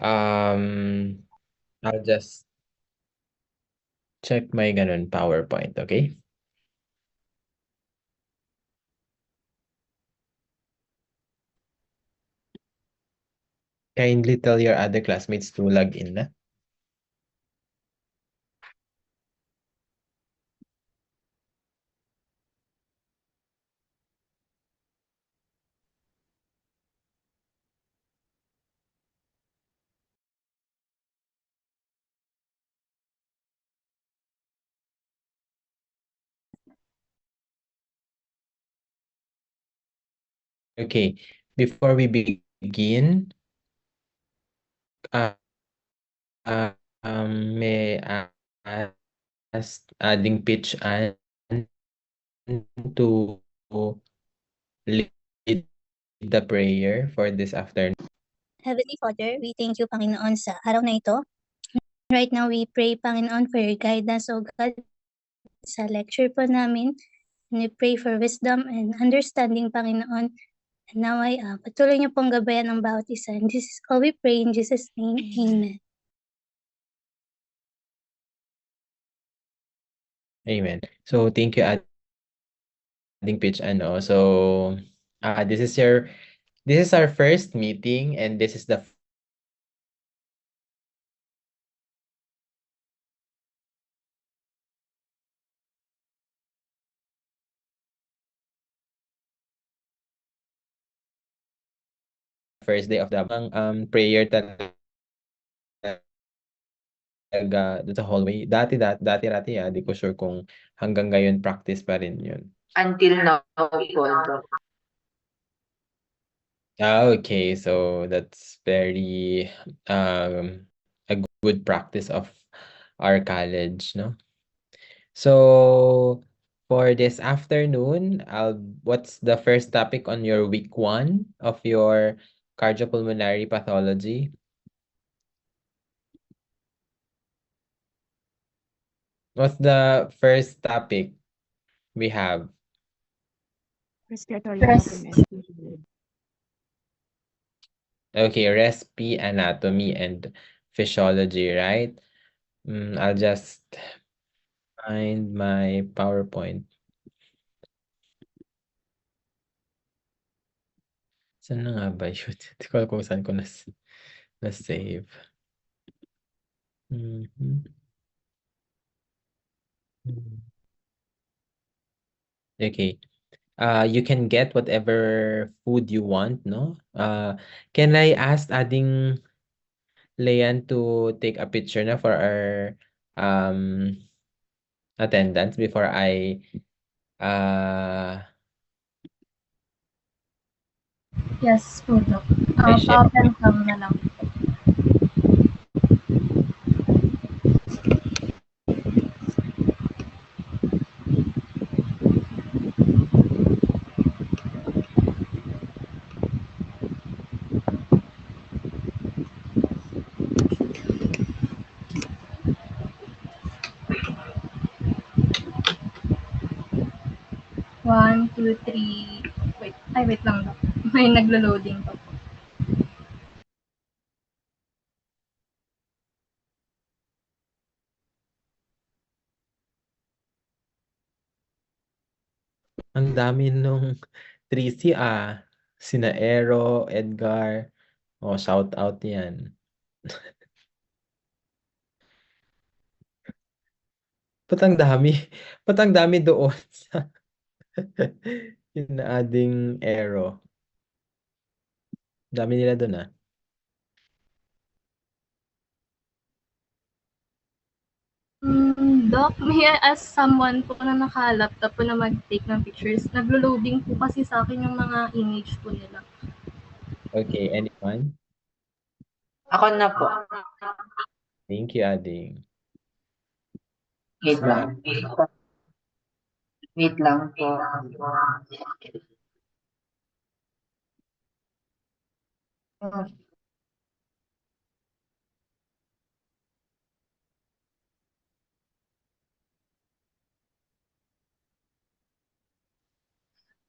Um, I'll just check my ganun PowerPoint, okay? Kindly tell your other classmates to log in na. Okay, before we begin, uh, may I ask adding pitch and to lead the prayer for this afternoon. Heavenly Father, we thank you, Panginoon, sa araw na ito. Right now, we pray, Panginoon, for your guidance, O God, sa lecture po namin. And we pray for wisdom and understanding, Panginoon. And now, patuloy niyo pong gabayan ang bawat isa. And this is all we pray in Jesus' name. Amen. Amen. So, thank you, adding pitch and also, this is our first meeting and this is the first day of the prayer talaga doon sa hallway. Dati, di ko sure kung hanggang ngayon practice pa rin yun. Until now, po. Okay. So that's very a good practice of our college, no? So for this afternoon, what's the first topic on your week 1 of your cardiopulmonary pathology? What's the first topic we have? Respiratory anatomy. Okay, respi, anatomy, and physiology, right? I'll just find my PowerPoint. Saan na nga ba yun? Hindi ko alam kung saan ko na-save. Okay. You can get whatever food you want, no? Can I ask adding Leanne to take a picture na for our attendance before I Yes, po, Doc. I share. Pa-open cam na lang. One, two, three. Wait. Ay, wait lang, Doc. May naglo-loading pa po. Ang dami nung 3C sina Aero, Edgar. Oh, shout out yan. Ba't ang dami? Ba't ang dami doon sa yung adding Aero? Dami nila doon Doc, may I ask someone po na naka-laptop po na mag-take ng pictures? Naglo-loading po kasi sa akin yung mga image po nila. Okay, anyone? Ako na po. Thank you, Ading. Wait lang. Wait lang po.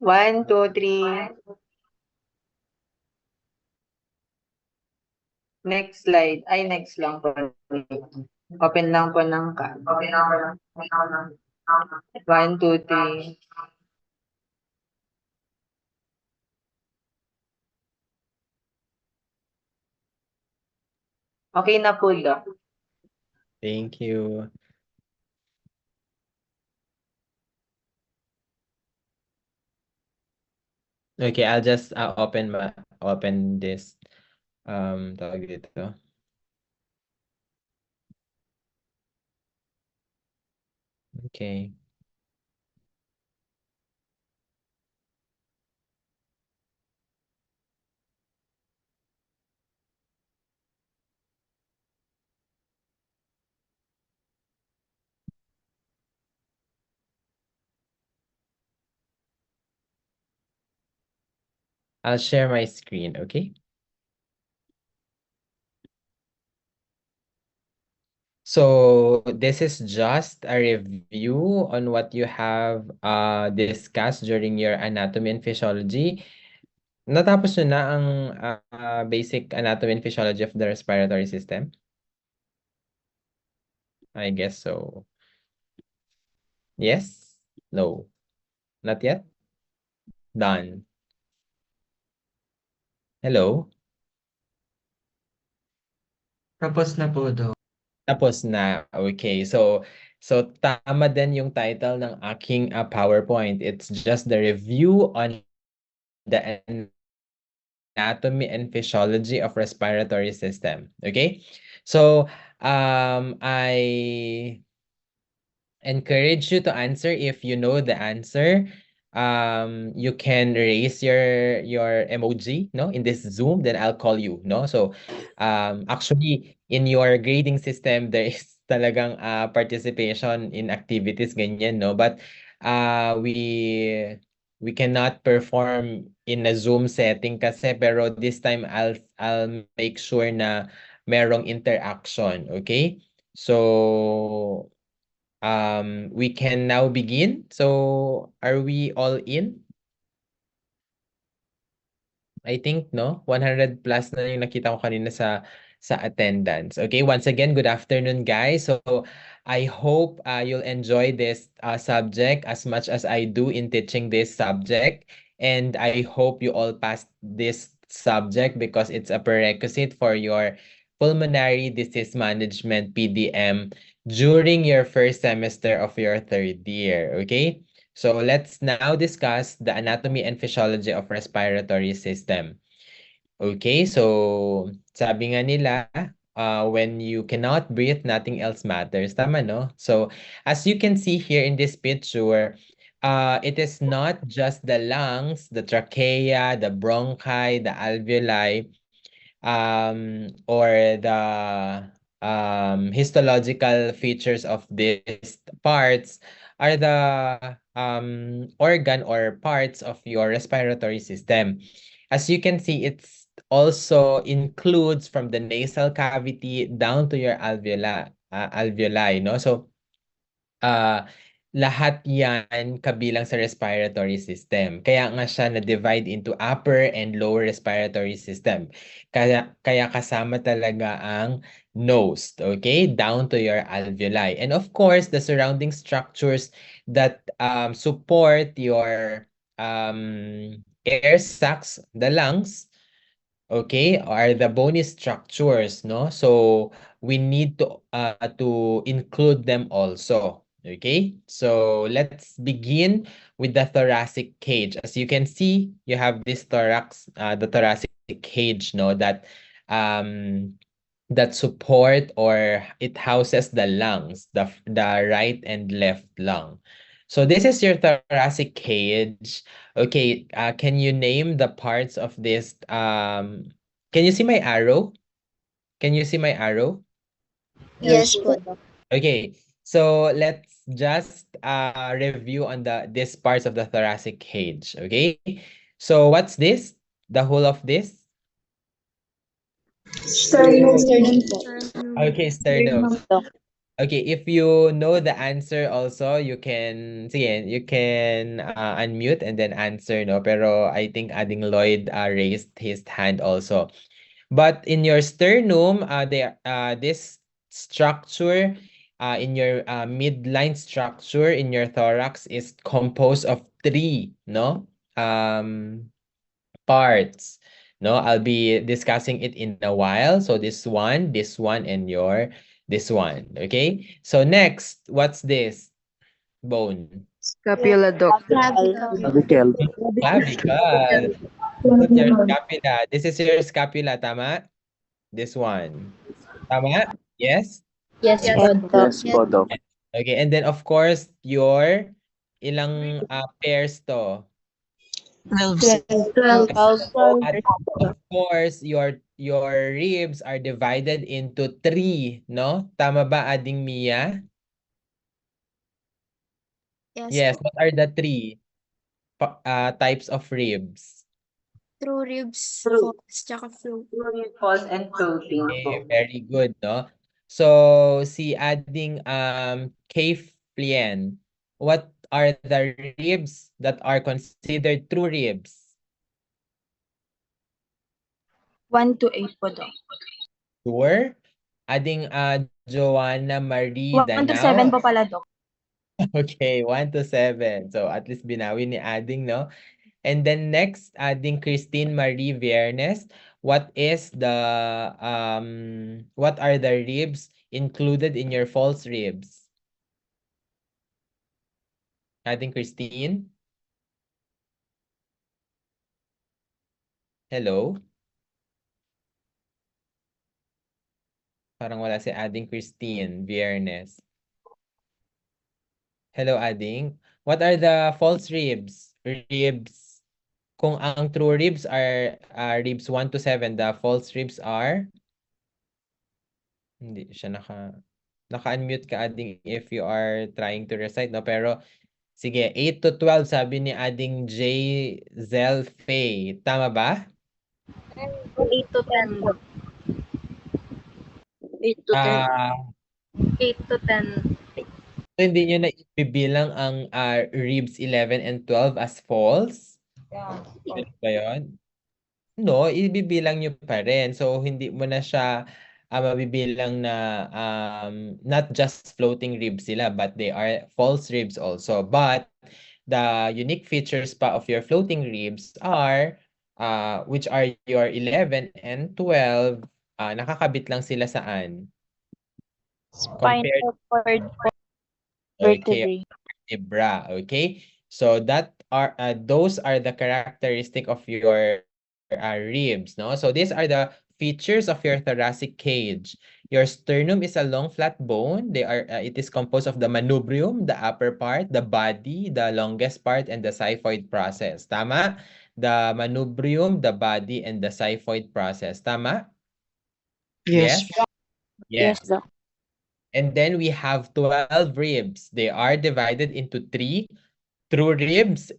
One, two, three. Next slide. Ay, next lang po. Open lang po ng cam. 1, 2, 3. Okay na po, Doc. Thank you. Okay, I'll just open this tawag dito. Okay. I'll share my screen, okay? So this is just a review on what you have discussed during your anatomy and physiology. Natapos nyo na ang basic anatomy and physiology of the respiratory system? I guess so. Yes? No? Not yet? Done. Hello? Tapos na po daw. Tapos na. Okay. So tama din yung title ng aking PowerPoint. It's just the review on the anatomy and physiology of respiratory system. Okay? So I encourage you to answer if you know the answer. You can raise your emoji, no, in this Zoom, then I'll call you, no? So actually in your grading system there is talagang participation in activities ganyan, no? But we cannot perform in a Zoom setting kasi, pero this time I'll make sure na merong interaction, okay? So we can now begin. So are we all in? I think, no? 100 plus na yung nakita ko kanina sa attendance. Okay, once again, good afternoon, guys. So I hope you'll enjoy this subject as much as I do in teaching this subject. And I hope you all pass this subject because it's a prerequisite for your pulmonary disease management PDM during your first semester of your third year. Okay? So let's now discuss the anatomy and physiology of respiratory system. Okay, so sabi nga nila, when you cannot breathe, nothing else matters. Tama, no? So as you can see here in this picture, it is not just the lungs, the trachea, the bronchi, the alveoli, or the histological features of these parts are the organ or parts of your respiratory system. As you can see, it's also includes from the nasal cavity down to your alveoli, no? So, lahat yan kabilang sa respiratory system. Kaya nga siya na-divide into upper and lower respiratory system. Kaya kasama talaga ang nose, okay? Down to your alveoli. And of course, the surrounding structures that support your air sacs, the lungs, okay, are the bony structures, no? So we need to include them also. Okay, so let's begin with the thoracic cage. As you can see, you have this the thoracic cage, no, that support, or it houses the lungs, the right and left lung. So this is your thoracic cage. Okay, can you name the parts of this? Can you see my arrow? Can you see my arrow? Yes po, Doc. Okay, so let's just review on these parts of the thoracic cage. Okay, so what's this? The whole of this? Sternum po. Okay, sternum. Okay, if you know the answer also, you can unmute and then answer, no? Pero I think Ading Lloyd raised his hand also. But in your sternum, this structure, in your midline structure in your thorax is composed of three, no, parts. No, I'll be discussing it in a while. So this one, and this one. Okay. So next, what's this bone? Scapula, Doc. Clavicle. Clavicle. That's your scapula. This is your scapula, tama? This one. Tama? Yes? Yes, Yes. Yes po, Doc. Okay, and then of course, your ilang pairs to? 12. Of course, your ribs are divided into 3, no? Tama ba, Ading Mia? Yes, what are the 3 types of ribs? True ribs, false, tsaka flow. False and floating Okay, po. very good, no? So, si Ading Kayflian, what are the ribs that are considered true ribs? 1 to 8 po daw. Sure? Ading Joanna Marie 1 to 7 Danao. po pala, Doc. Okay, 1 to 7. So, at least binawi ni Ading, no? And then next, Ading Christine Marie Viernes. What are the ribs included in your false ribs? Ading Christine? Hello? Parang wala si Ading Christine Viernes. Hello, Ading. What are the false ribs? Ribs. Kung ang true ribs are ribs 1 to 7, the false ribs are? Hindi siya naka-unmute ka, Ading, if you are trying to recite, no? Pero, sige, 8 to 12, sabi ni Ading J. Zelfay. Tama ba? 8 to 10. 8 to 10. 8 to 10. So, hindi nyo na ibibilang ang ribs 11 and 12 as false? Ano ba yun? No, ibibilang nyo pa rin. So, hindi mo na siya mabibilang na not just floating ribs sila, but they are false ribs also. But the unique features pa of your floating ribs are, which are your 11 and 12, nakakabit lang sila saan? Spinal cord Okay, vertebrae. vertebra. Okay, so those are the characteristic of your ribs, no? So these are the features of your thoracic cage. Your sternum is a long flat bone. It is composed of the manubrium, the upper part, the body, the longest part, and the xiphoid process. Tama? The manubrium, the body, and the xiphoid process. Tama? Yes? Yes. Doc. And then we have 12 ribs. They are divided into 3 true ribs.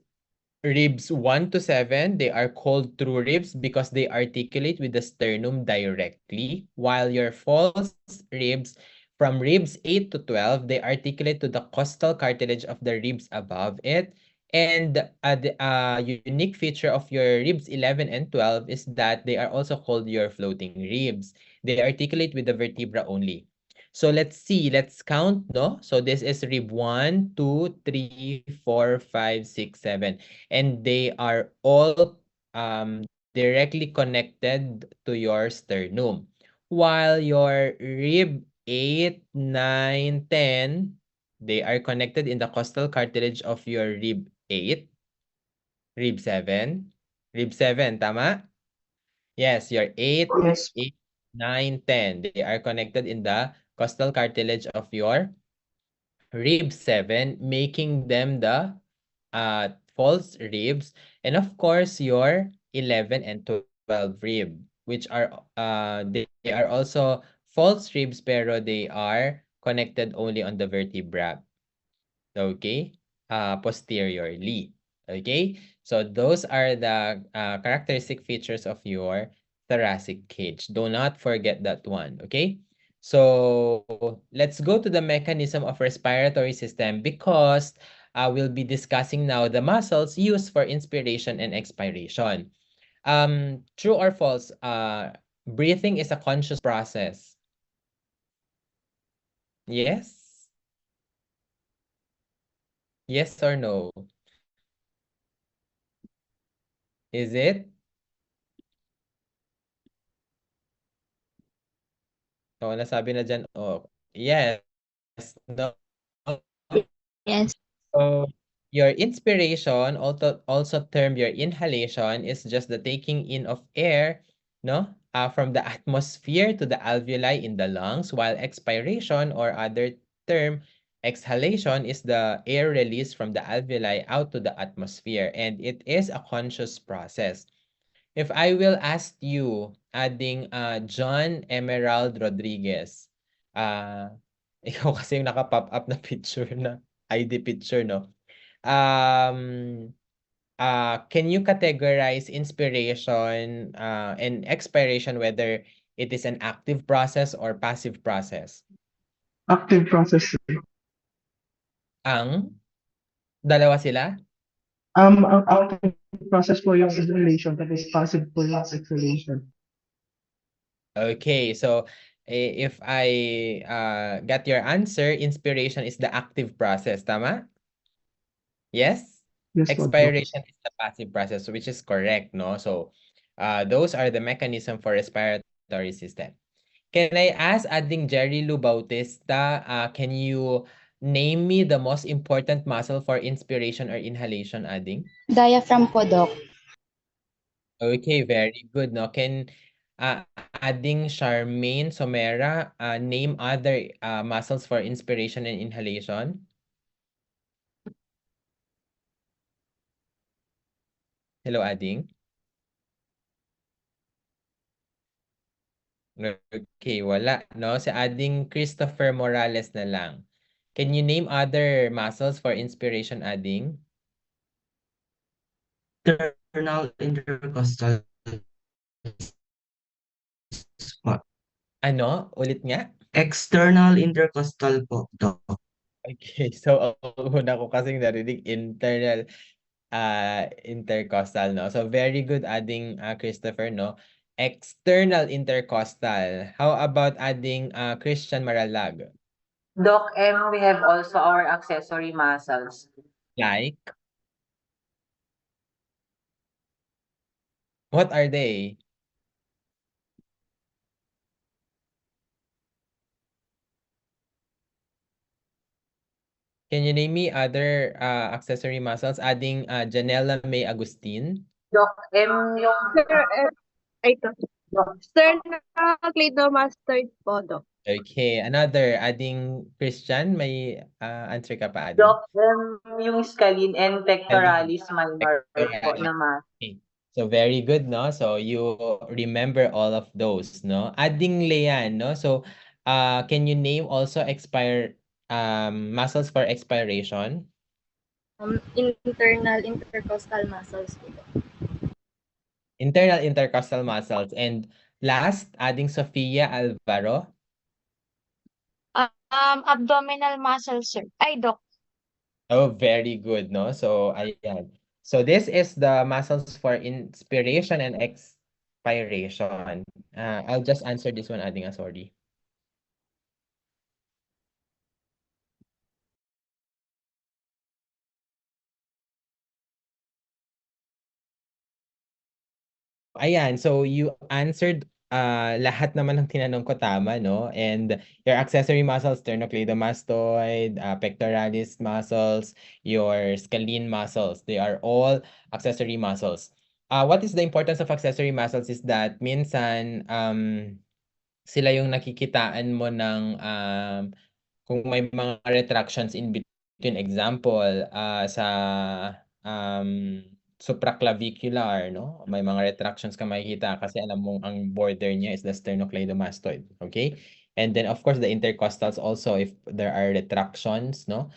Ribs 1 to 7, they are called true ribs because they articulate with the sternum directly, while your false ribs, from ribs 8 to 12, they articulate to the costal cartilage of the ribs above it. And the unique feature of your ribs 11 and 12 is that they are also called your floating ribs. They articulate with the vertebra only. So let's see, let's count, no? So this is rib 1, 2, 3, 4, 5, 6, 7. And they are all directly connected to your sternum. While your rib 8, 9, 10, they are connected in the costal cartilage of your rib 8. Rib 7. Rib 7, tama? Yes, your 8, Yes. 8, 9, 10. They are connected in the costal cartilage of your rib 7, making them the false ribs. And of course, your 11 and 12 rib, which are they are also false ribs, pero they are connected only on the vertebra. Okay, posteriorly. Okay, so those are the characteristic features of your thoracic cage. Do not forget that one. Okay, so let's go to the mechanism of respiratory system, because we'll be discussing now the muscles used for inspiration and expiration. True or false, Breathing is a conscious process. Yes? Yes or no? Is it? Oo, nasabi na dyan, oh. Yes. No. Yes. So, your inspiration, also termed your inhalation, is just the taking in of air, no, from the atmosphere to the alveoli in the lungs, while expiration, or other term, exhalation, is the air released from the alveoli out to the atmosphere, and it is a conscious process. If I will ask you, adding John Emerald Rodriguez, ikaw kasi yung naka-pop up na picture na ID picture, no? Can you categorize inspiration and expiration, whether it is an active process or passive process? Active process, sir. Ang dalawa sila? Ang active process po yung inhalation, tapos passive po yung exhalation. Okay, so if I got your answer, inspiration is the active process, tama? Yes? Yes po, Doc. Expiration is the passive process, which is correct, no? So those are the mechanism for respiratory system. Can I ask, adding Jerry Lou Bautista, can you name me the most important muscle for inspiration or inhalation, adding? Diaphragm po, Doc. Okay, very good, no? Can adding Charmaine Somera name other muscles for inspiration and inhalation? Hello, adding. Okay, wala, no? Si adding Christopher Morales na lang. Can you name other muscles for inspiration, adding? External intercostal po. Ano? Ulit nga? External intercostal po, Doc. Okay, so ang una ko kasing narinig internal intercostal, no? So very good, adding Christopher, no? External intercostal. How about adding Christian Maralag? Doc M, we have also our accessory muscles. Like? What are they? Can you name me other accessory muscles? Adding Janela May Agustin. Doc M, yung Ito. Sternocleidomastoid po, Doc. Okay, another, adding Christian, may answer ka pa, adding? Doc M, yung scalene and pectoralis minor po Pectoralis. naman. Okay. So very good, no? So you remember all of those, no? Adding Leanne, no? So can you name also muscles for expiration? Internal intercostal muscles po, Doc. Internal intercostal muscles. And last, adding Sofia Alvaro. Abdominal muscles, sir. Ay, Doc. Oh, very good, no? So ayan. So this is the muscles for inspiration and expiration. I'll just answer this one, adding sorry. Ayan, so you answered lahat naman ng tinanong ko tama, no? And your accessory muscles, sternocleidomastoid, pectoralis muscles, your scalene muscles, they are all accessory muscles. What is the importance of accessory muscles is that minsan sila yung nakikitaan mo ng kung may mga retractions in between, example, sa supraclavicular, no? May mga retractions ka makikita kasi alam mong ang border niya is the sternocleidomastoid, okay? And then of course the intercostals also, if there are retractions, no?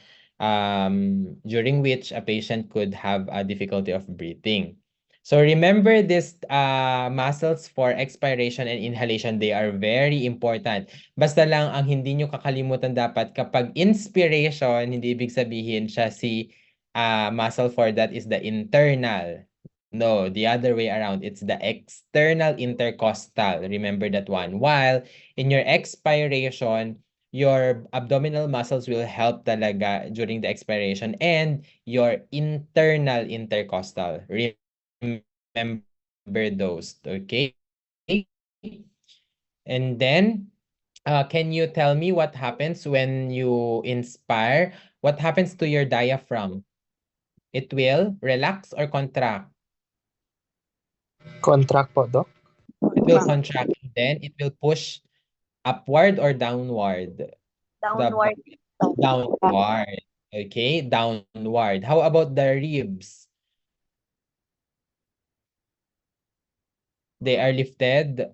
During which a patient could have a difficulty of breathing. So remember this muscles for expiration and inhalation, they are very important. Basta lang ang hindi nyo kakalimutan dapat kapag inspiration, hindi ibig sabihin siya si muscle for that is the internal, No, the other way around. It's the external intercostal. Remember that one. While in your expiration, your abdominal muscles will help talaga during the expiration and your internal intercostal. Remember those, okay? And then, can you tell me what happens when you inspire? What happens to your diaphragm? It will relax or contract? Contract po, Doc. It will contract, then it will push upward or downward? Downward. Downward. Okay, downward. How about the ribs? They are lifted.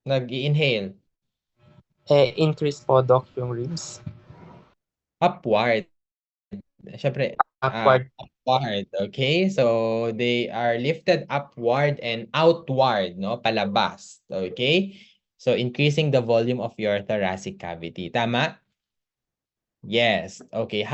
Nag-i-inhale. Increase po, Doc, yung ribs. Upward. Siyempre, Upward. upward. Okay, so they are lifted upward and outward, no? Palabas. Okay? So increasing the volume of your thoracic cavity. Tama? Yes. Okay.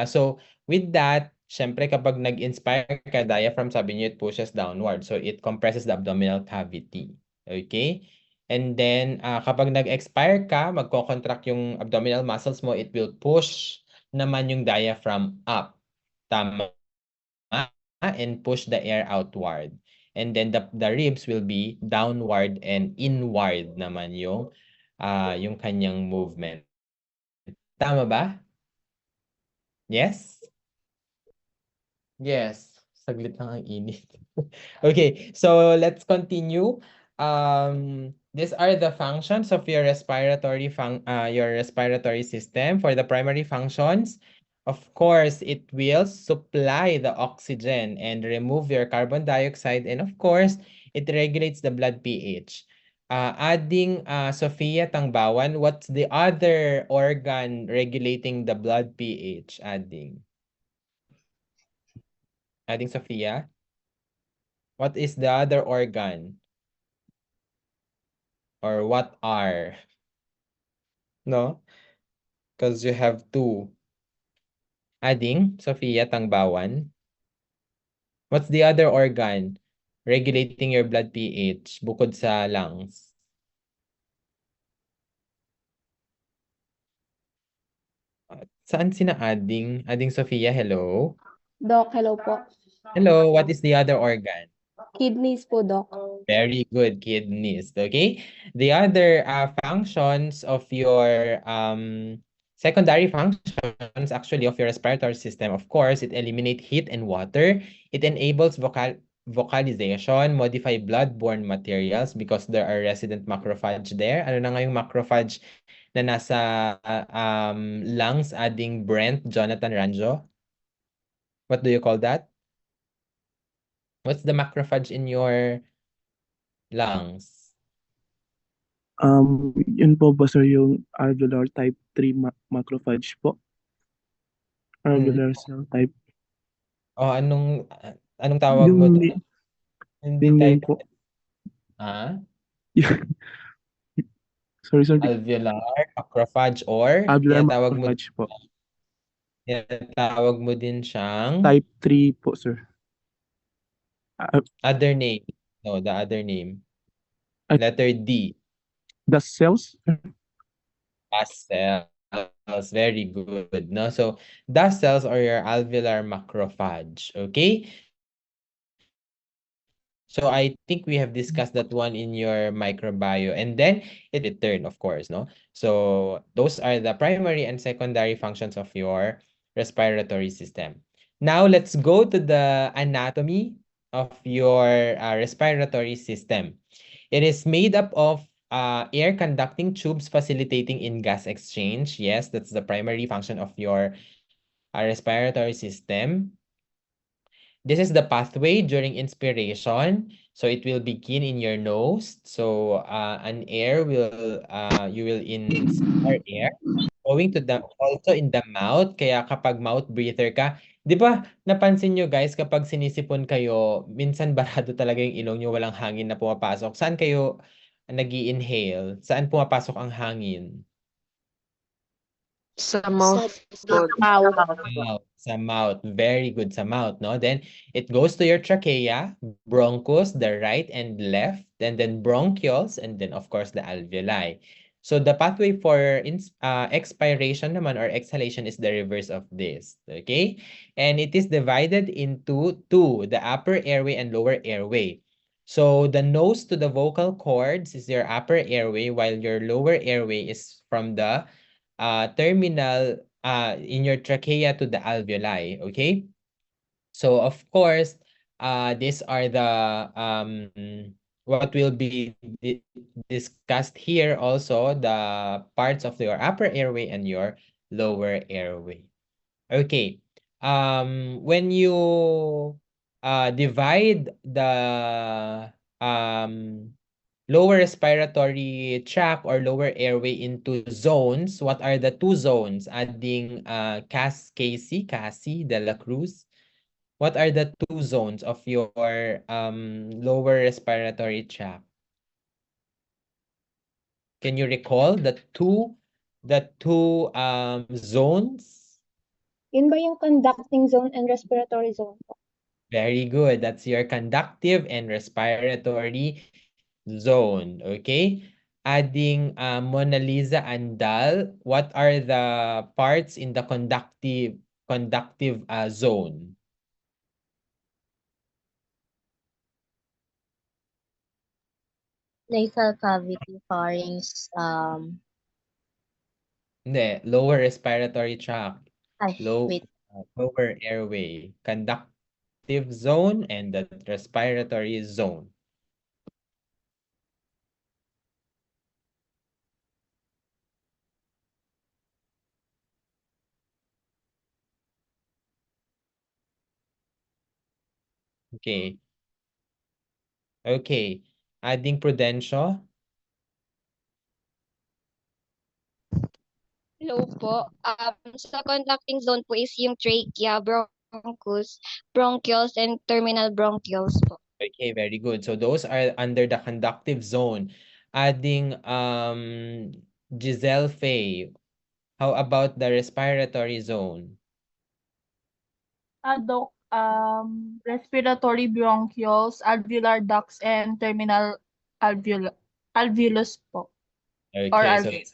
So with that, syempre kapag nag-inspire ka, diaphragm, sabi niyo, it pushes downward. So it compresses the abdominal cavity. Okay? And then, kapag nag-expire ka, magko-contract yung abdominal muscles mo, it will push naman yung diaphragm up. Tama? And push the air outward. And then the ribs will be downward and inward naman yung kanyang movement. Tama ba? Yes? Yes. Saglit lang ang init. Okay, so let's continue. These are the functions of your respiratory system. For the primary functions, of course, it will supply the oxygen and remove your carbon dioxide. And of course, it regulates the blood pH. Adding Sofia Tangbawan, what's the other organ regulating the blood pH? Adding Sofia? What is the other organ? Or what are? No? Because you have two. Adding Sofia Tangbawan. What's the other organ regulating your blood pH bukod sa lungs? Saan sina Adding? Adding Sofia, hello? Doc, hello po. Hello, what is the other organ? Kidneys po, Doc. Very good, kidneys. Okay? The other functions of your secondary functions actually of your respiratory system, of course, it eliminates heat and water. It enables vocalization, modify blood-borne materials because there are resident macrophage there. Ano na nga yung macrophage na nasa lungs, adding Brent, Jonathan Ranjo? What do you call that? What's the macrophage in your lungs? Yun po ba sir yung alveolar type 3 macrophage po? Alveolar cell type. Oh, anong tawag mo doon? Hindi Yung name type. po. Sorry. Alveolar macrophage or Alveolar tinatawag mo macrophage po. tinatawag mo din siyang Type 3 po sir. other name. No, the other name. At- Letter D. The cells? Dust cells. Very good. No? So, dust cells are your alveolar macrophage. Okay? So, I think we have discussed that one in your microbio. And then, it return, of course. No? So, those are the primary and secondary functions of your respiratory system. Now, let's go to the anatomy of your respiratory system. It is made up of air conducting tubes facilitating in gas exchange. Yes, that's the primary function of your respiratory system. This is the pathway during inspiration. So it will begin in your nose. So you will inspire air going to also in the mouth. Kaya kapag mouth breather ka, di ba napansin nyo guys, kapag sinisipon kayo, minsan barado talaga yung ilong nyo, walang hangin na pumapasok. Saan kayo nag-i-inhale? Saan pumapasok ang hangin? Sa mouth po. Mouth. Mouth. Sa mouth. Very good sa mouth, no? Then it goes to your trachea, bronchus, the right and left, and then bronchioles, and then of course the alveoli. So the pathway for expiration naman or exhalation is the reverse of this, okay? And it is divided into two, the upper airway and lower airway. So the nose to the vocal cords is your upper airway, while your lower airway is from the terminal in your trachea to the alveoli, okay? So of course, these are the what will be discussed here also, the parts of your upper airway and your lower airway. Okay. When you divide the lower respiratory tract or lower airway into zones, what are the two zones? Adding Cassie de la Cruz. What are the two zones of your lower respiratory tract? Can you recall the two zones? Yun ba yung conducting zone and respiratory zone po? Very good. That's your conductive and respiratory zone. Okay? Adding Mona Lisa Andal, what are the parts in the conductive zone? Nasal cavity, pharynx, Hindi, lower respiratory tract. wait. Lower airway. Conductive zone and the respiratory zone. Okay. Okay. Adding Prudencio. Hello po. Sa conducting zone po is yung trachea, bronchus, bronchioles, and terminal bronchioles po. Okay, very good. So those are under the conductive zone. Adding Giselle Faye. How about the respiratory zone? Doc, respiratory bronchioles, alveolar ducts, and terminal alveolus po. Or Okay,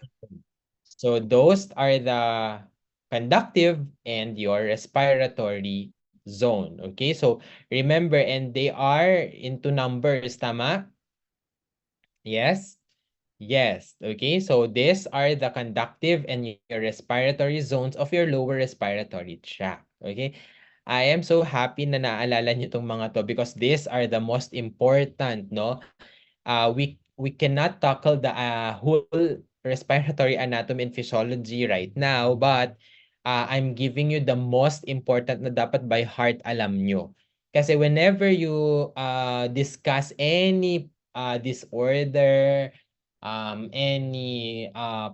so those are the conductive and your respiratory zone. Okay, so remember, and they are into numbers, tama? Yes? Yes. Okay, so these are the conductive and your respiratory zones of your lower respiratory tract. Okay? I am so happy na naalala niyo itong mga to because these are the most important, no? We cannot tackle the whole respiratory anatomy and physiology right now, but I'm giving you the most important na dapat by heart alam nyo. Kasi whenever you discuss any disorder, any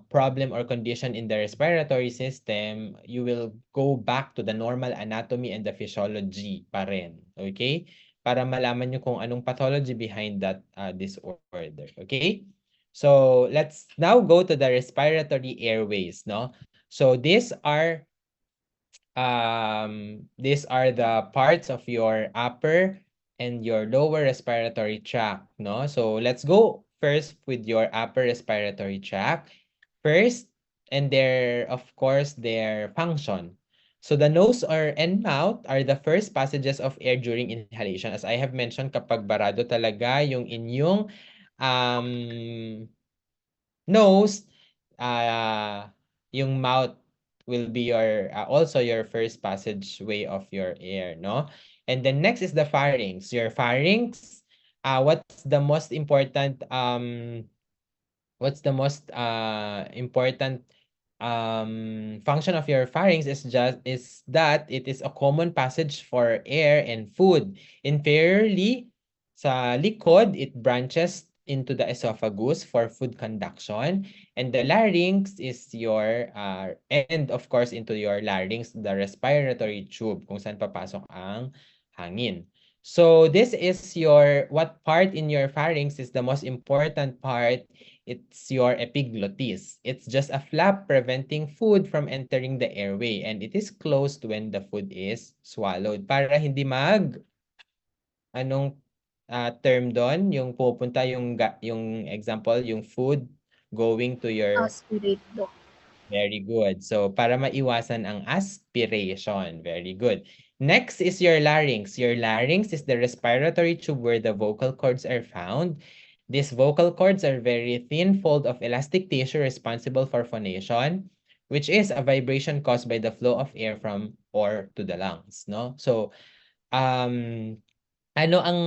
problem or condition in the respiratory system, you will go back to the normal anatomy and the physiology pa rin. Okay? Para malaman nyo kung anong pathology behind that disorder. Okay? So, let's now go to the respiratory airways, no? So, these are the parts of your upper and your lower respiratory tract, no? So, let's go first with your upper respiratory tract. First, and of course, their function. So the nose and mouth are the first passages of air during inhalation. As I have mentioned, kapag barado talaga yung inyong nose, yung mouth will be also your first passageway of your air, no? And then next is the pharynx. Your pharynx, what's the most important function of your pharynx is that it is a common passage for air and food. Inferiorly, sa likod, it branches into the esophagus for food conduction, and the larynx is your and of course into your larynx, the respiratory tube, kung saan papasok ang hangin. So this is what part in your pharynx is the most important part It's your epiglottis. It's just a flap preventing food from entering the airway, and it is closed when the food is swallowed. Para hindi anong term doon? Yung pupunta yung example, yung food going to your... Aspirate, Doc. Very good. So, para maiwasan ang aspiration. Very good. Next is your larynx. Your larynx is the respiratory tube where the vocal cords are found. These vocal cords are very thin fold of elastic tissue responsible for phonation, which is a vibration caused by the flow of air from or to the lungs, no? So, ano ang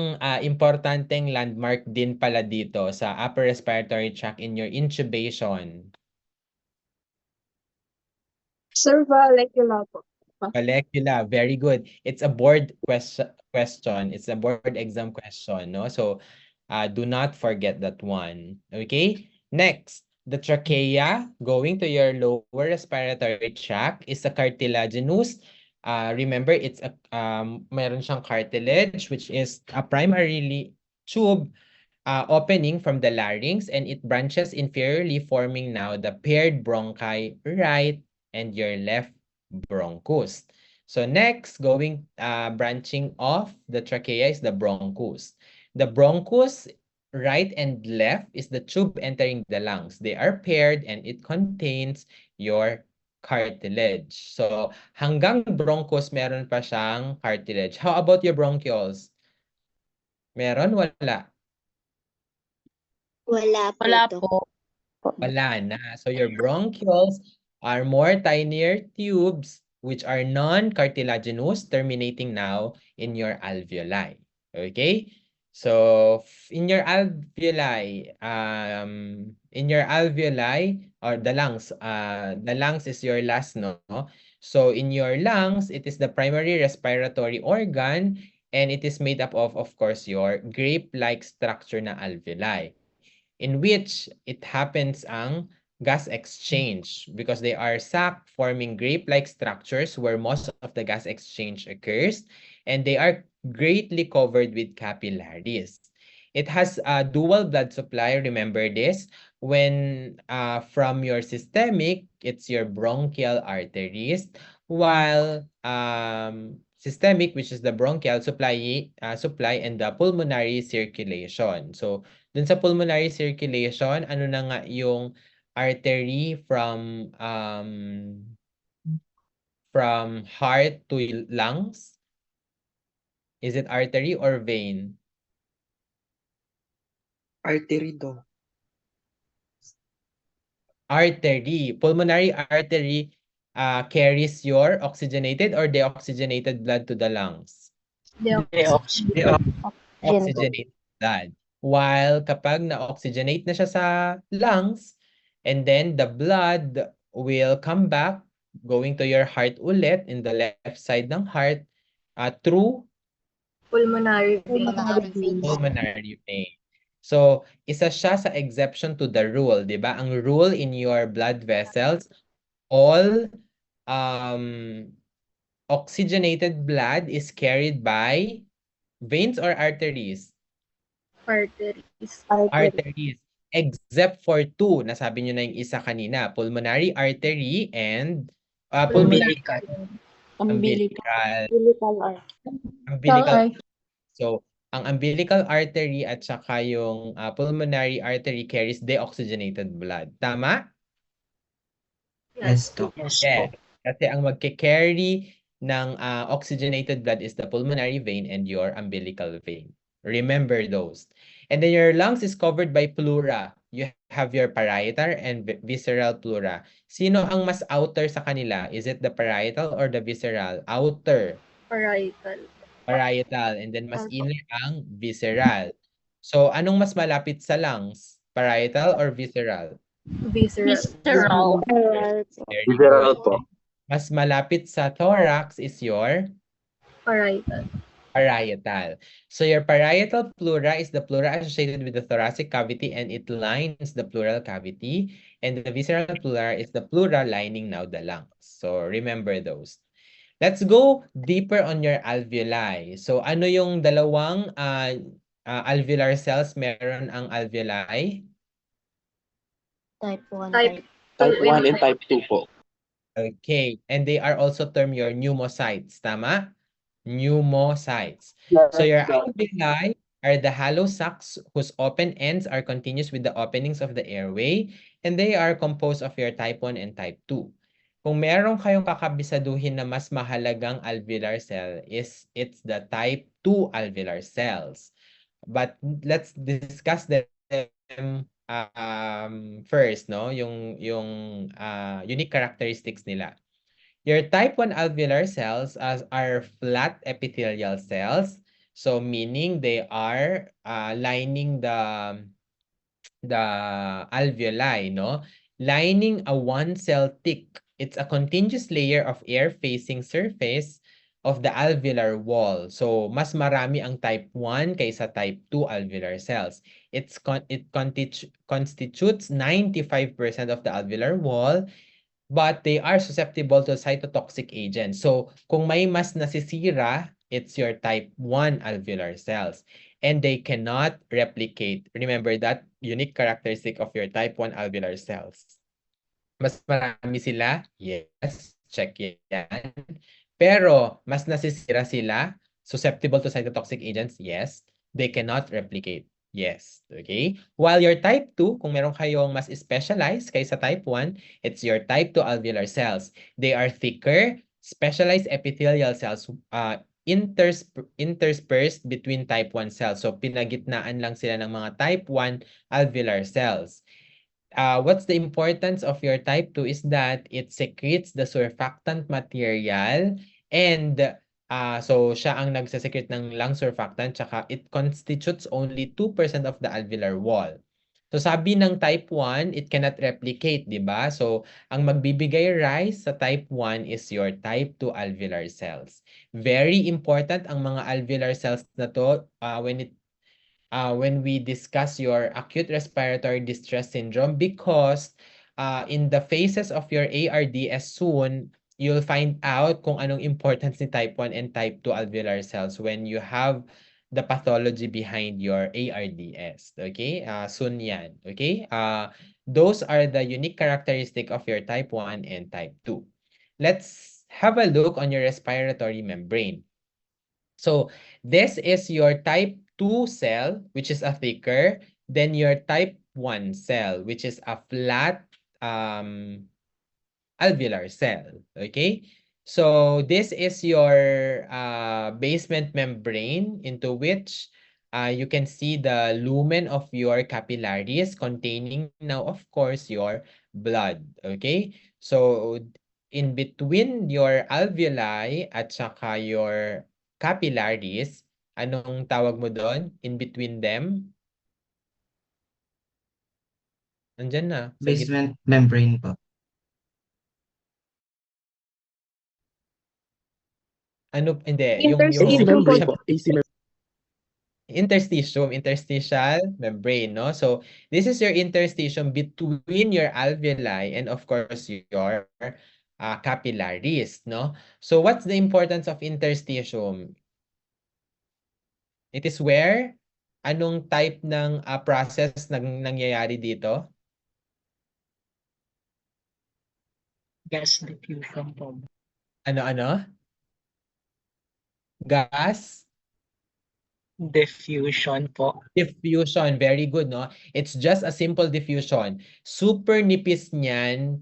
importanteng landmark din pala dito sa upper respiratory tract in your intubation? Sir, vallecula po. Vallecula, very good. It's a board question. It's a board exam question, no? So, do not forget that one. Okay? Next, the trachea going to your lower respiratory tract is a cartilaginous. Remember, it's a meron siyang cartilage, which is a primarily tube opening from the larynx, and it branches inferiorly, forming now the paired bronchi right and your left bronchus. So next, branching off the trachea is the bronchus. The bronchus, right and left, is the tube entering the lungs. They are paired and it contains your cartilage. So hanggang bronchus, meron pa siyang cartilage. How about your bronchioles? Meron? Wala? Wala po. Wala na. So your bronchioles are more tinier tubes which are non-cartilaginous, terminating now in your alveoli. Okay? So in your alveoli or the lungs is your last, no? So in your lungs, it is the primary respiratory organ, and it is made up of course, your grape-like structure na alveoli, in which it happens ang gas exchange because they are sac forming grape-like structures where most of the gas exchange occurs, and they are greatly covered with capillaries. It has a dual blood supply. Remember this. When from your systemic, it's your bronchial arteries, while systemic, which is the bronchial supply and the pulmonary circulation. So dun sa pulmonary circulation, ano na nga yung artery from heart to lungs? Is it artery or vein? Artery daw. Artery. Pulmonary artery carries your oxygenated or deoxygenated blood to the lungs? Oxygenated blood. While kapag na-oxygenate na siya sa lungs, and then the blood will come back going to your heart ulit in the left side ng heart through Pulmonary vein. So, isa siya sa exception to the rule, di ba? Ang rule in your blood vessels, all oxygenated blood is carried by veins or arteries? Arteries. Except for two, nasabi nyo na yung isa kanina, pulmonary artery and umbilical. So, ang umbilical artery at saka yung pulmonary artery carries deoxygenated blood. Tama? Yes, Doc. Yes. Kasi ang magke-carry ng oxygenated blood is the pulmonary vein and your umbilical vein. Remember those. And then your lungs is covered by pleura. You have your parietal and visceral pleura. Sino ang mas outer sa kanila? Is it the parietal or the visceral? Outer. Parietal. And then mas inner ang visceral. So, anong mas malapit sa lungs? Parietal or visceral? Visceral. Visceral po. Mas malapit sa thorax is your Parietal. So your parietal pleura is the pleura associated with the thoracic cavity and it lines the pleural cavity. And the visceral pleura is the pleura lining now the lungs. So remember those. Let's go deeper on your alveoli. So ano yung dalawang alveolar cells meron ang alveoli? Type 1, Type Type 2 1 and and type 2 po. Okay. And they are also termed your pneumocytes. Tama? Pneumocytes. So your alveoli are the hollow sacs whose open ends are continuous with the openings of the airway, and they are composed of your type 1 and type 2. Kung meron kayong kakabisaduhin na mas mahalagang alveolar cell, it's the type 2 alveolar cells. But let's discuss them first, no? Yung unique characteristics nila. Your type 1 alveolar cells are flat epithelial cells. So meaning they are lining the alveoli, no? Lining a one cell thick. It's a continuous layer of air-facing surface of the alveolar wall. So mas marami ang type 1 kaysa type 2 alveolar cells. It constitutes 95% of the alveolar wall, but they are susceptible to cytotoxic agents. So kung may mas nasisira, it's your type 1 alveolar cells. And they cannot replicate. Remember that unique characteristic of your type 1 alveolar cells. Mas marami sila? Yes. Check yan. Pero mas nasisira sila? Susceptible to cytotoxic agents? Yes. They cannot replicate. Yes. Okay? While your type 2, kung meron kayong mas specialized kaysa type 1, it's your type 2 alveolar cells. They are thicker, specialized epithelial cells interspersed between type 1 cells. So, pinagitnaan lang sila ng mga type 1 alveolar cells. What's the importance of your type 2 is that it secretes the surfactant material and so siya ang nagsasecrete ng lung surfactant tsaka it constitutes only 2% of the alveolar wall. So sabi ng type 1, it cannot replicate, di ba? So ang magbibigay rise sa type 1 is your type 2 alveolar cells. Very important ang mga alveolar cells na to when we discuss your acute respiratory distress syndrome because in the phases of your ARDS soon, you'll find out kung anong importance ni type 1 and type 2 alveolar cells when you have the pathology behind your ARDS. Okay? Soon yan. Okay? Those are the unique characteristic of your type 1 and type 2. Let's have a look on your respiratory membrane. So this is your type 2 cell, which is a thicker, then your type 1 cell, which is a flat alveolar cell. Okay? So this is your basement membrane into which you can see the lumen of your capillaries containing now, of course, your blood. Okay? So in between your alveoli at saka your capillaries, anong tawag mo doon? In between them? Nandyan na. Basement membrane po. Ano? Hindi. AC membrane po. AC membrane. Interstitial membrane, no? So, this is your interstitium between your alveoli and of course your capillaries, no? So, what's the importance of interstitium? It is where? Anong type ng process nangyayari dito? Gas diffusion po. Ano? Gas? Diffusion po. Diffusion, very good, no? It's just a simple diffusion. Super nipis niyan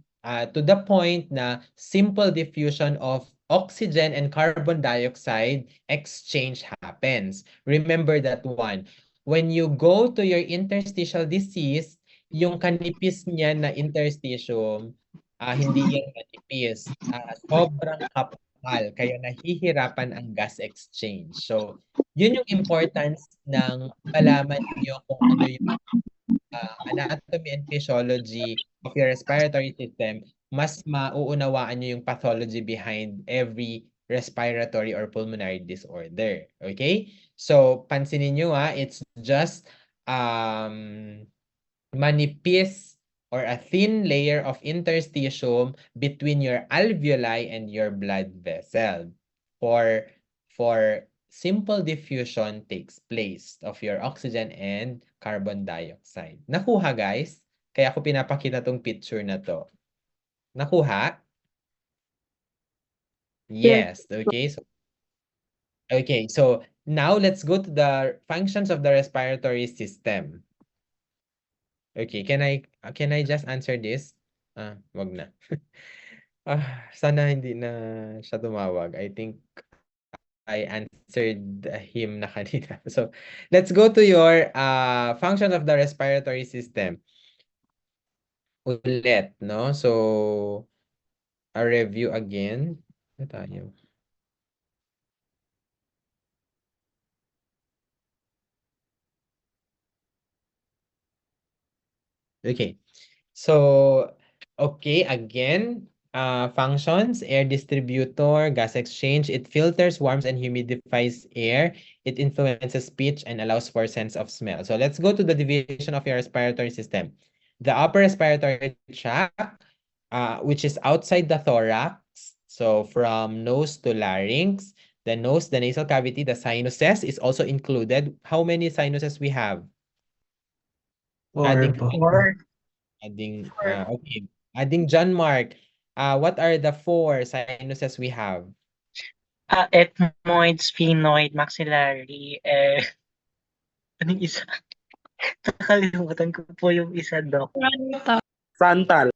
to the point na simple diffusion of oxygen and carbon dioxide exchange happens. Remember that one. When you go to your interstitial disease, yung kanipis niya na interstitium, hindi yan kanipis. Sobrang kapal, kaya nahihirapan ang gas exchange. So, yun yung importance ng malaman niyo kung ano yung anatomy and physiology of your respiratory system, mas mauunawaan niyo yung pathology behind every respiratory or pulmonary disorder. Okay? So, pansinin niyo it's just manipis or a thin layer of interstitium between your alveoli and your blood vessel for simple diffusion takes place of your oxygen and carbon dioxide. Nakuha, guys? Kaya ako pinapakita tong picture na to. Nakuha? Yes. Okay, so now let's go to the functions of the respiratory system. Okay, can I just answer this? Wag na. Sana hindi na siya tumawag. I think I answered him na kanina. So, let's go to your function of the respiratory system. Ulit, no? So, a review again. Ano tayo? Okay. So, okay, again, functions, air distributor, gas exchange. It filters, warms, and humidifies air. It influences speech and allows for sense of smell. So let's go to the division of your respiratory system. The upper respiratory tract, which is outside the thorax, so from nose to larynx. The nose, the nasal cavity, the sinuses is also included. How many sinuses we have? Adding okay. Adding John Mark. What are the 4 sinuses we have? Ethmoid, sphenoid, maxillary, anong isa? Nakalimutan ko po yung isa, Doc. Frontal.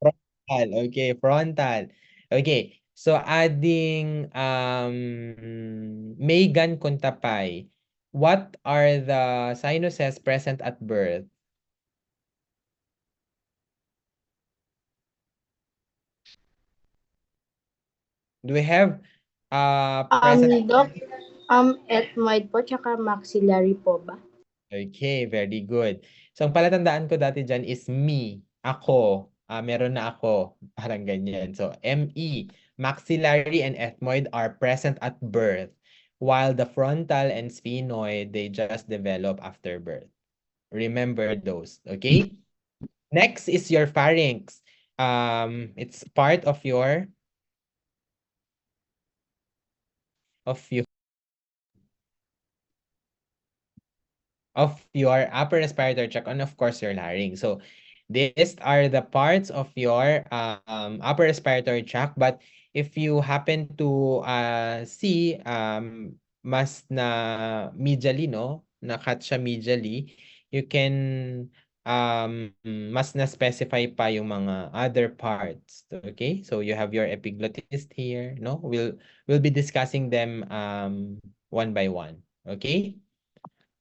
Okay, frontal. Okay, so adding Megan Kuntapay. What are the sinuses present at birth? Do we have present? Doc, ethmoid po, tsaka maxillary po ba? Okay, very good. So, ang palatandaan ko dati dyan is me, ako. Meron na ako. Parang ganyan. So, ME, maxillary and ethmoid are present at birth, while the frontal and sphenoid, they just develop after birth. Remember those, okay? Next is your pharynx. It's part of your upper respiratory tract and of course your larynx. So these are the parts of your upper respiratory tract, but if you happen to see mas na medially, no, na-cut siya medially, you can mas na-specify pa yung mga other parts. Okay, so you have your epiglottis here, no? We'll be discussing them one by one. Okay.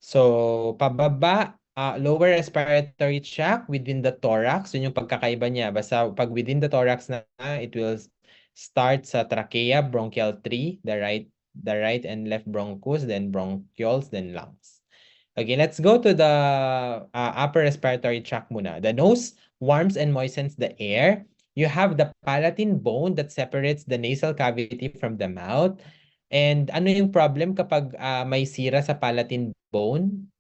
So, pababa, lower respiratory tract within the thorax. Yun yung pagkakaiba niya. Basta pag within the thorax na, it will start sa trachea, bronchial tree, the right and left bronchus, then bronchioles, then lungs. Okay, let's go to the upper respiratory tract muna. The nose warms and moistens the air. You have the palatine bone that separates the nasal cavity from the mouth. And ano yung problem kapag may sira sa palatine bone?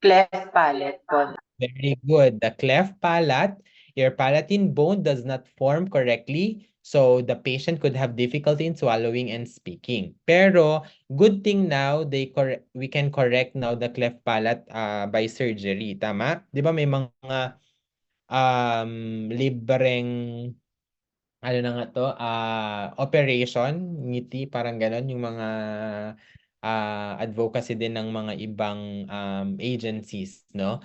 Cleft palate po. Very good. The cleft palate, your palatine bone does not form correctly, so the patient could have difficulty in swallowing and speaking. Pero good thing now, we can correct now the cleft palate by surgery. Tama? Di ba may mga libreng ano na nga to, operation, ngiti, parang ganon, yung mga advocacy din ng mga ibang agencies, no?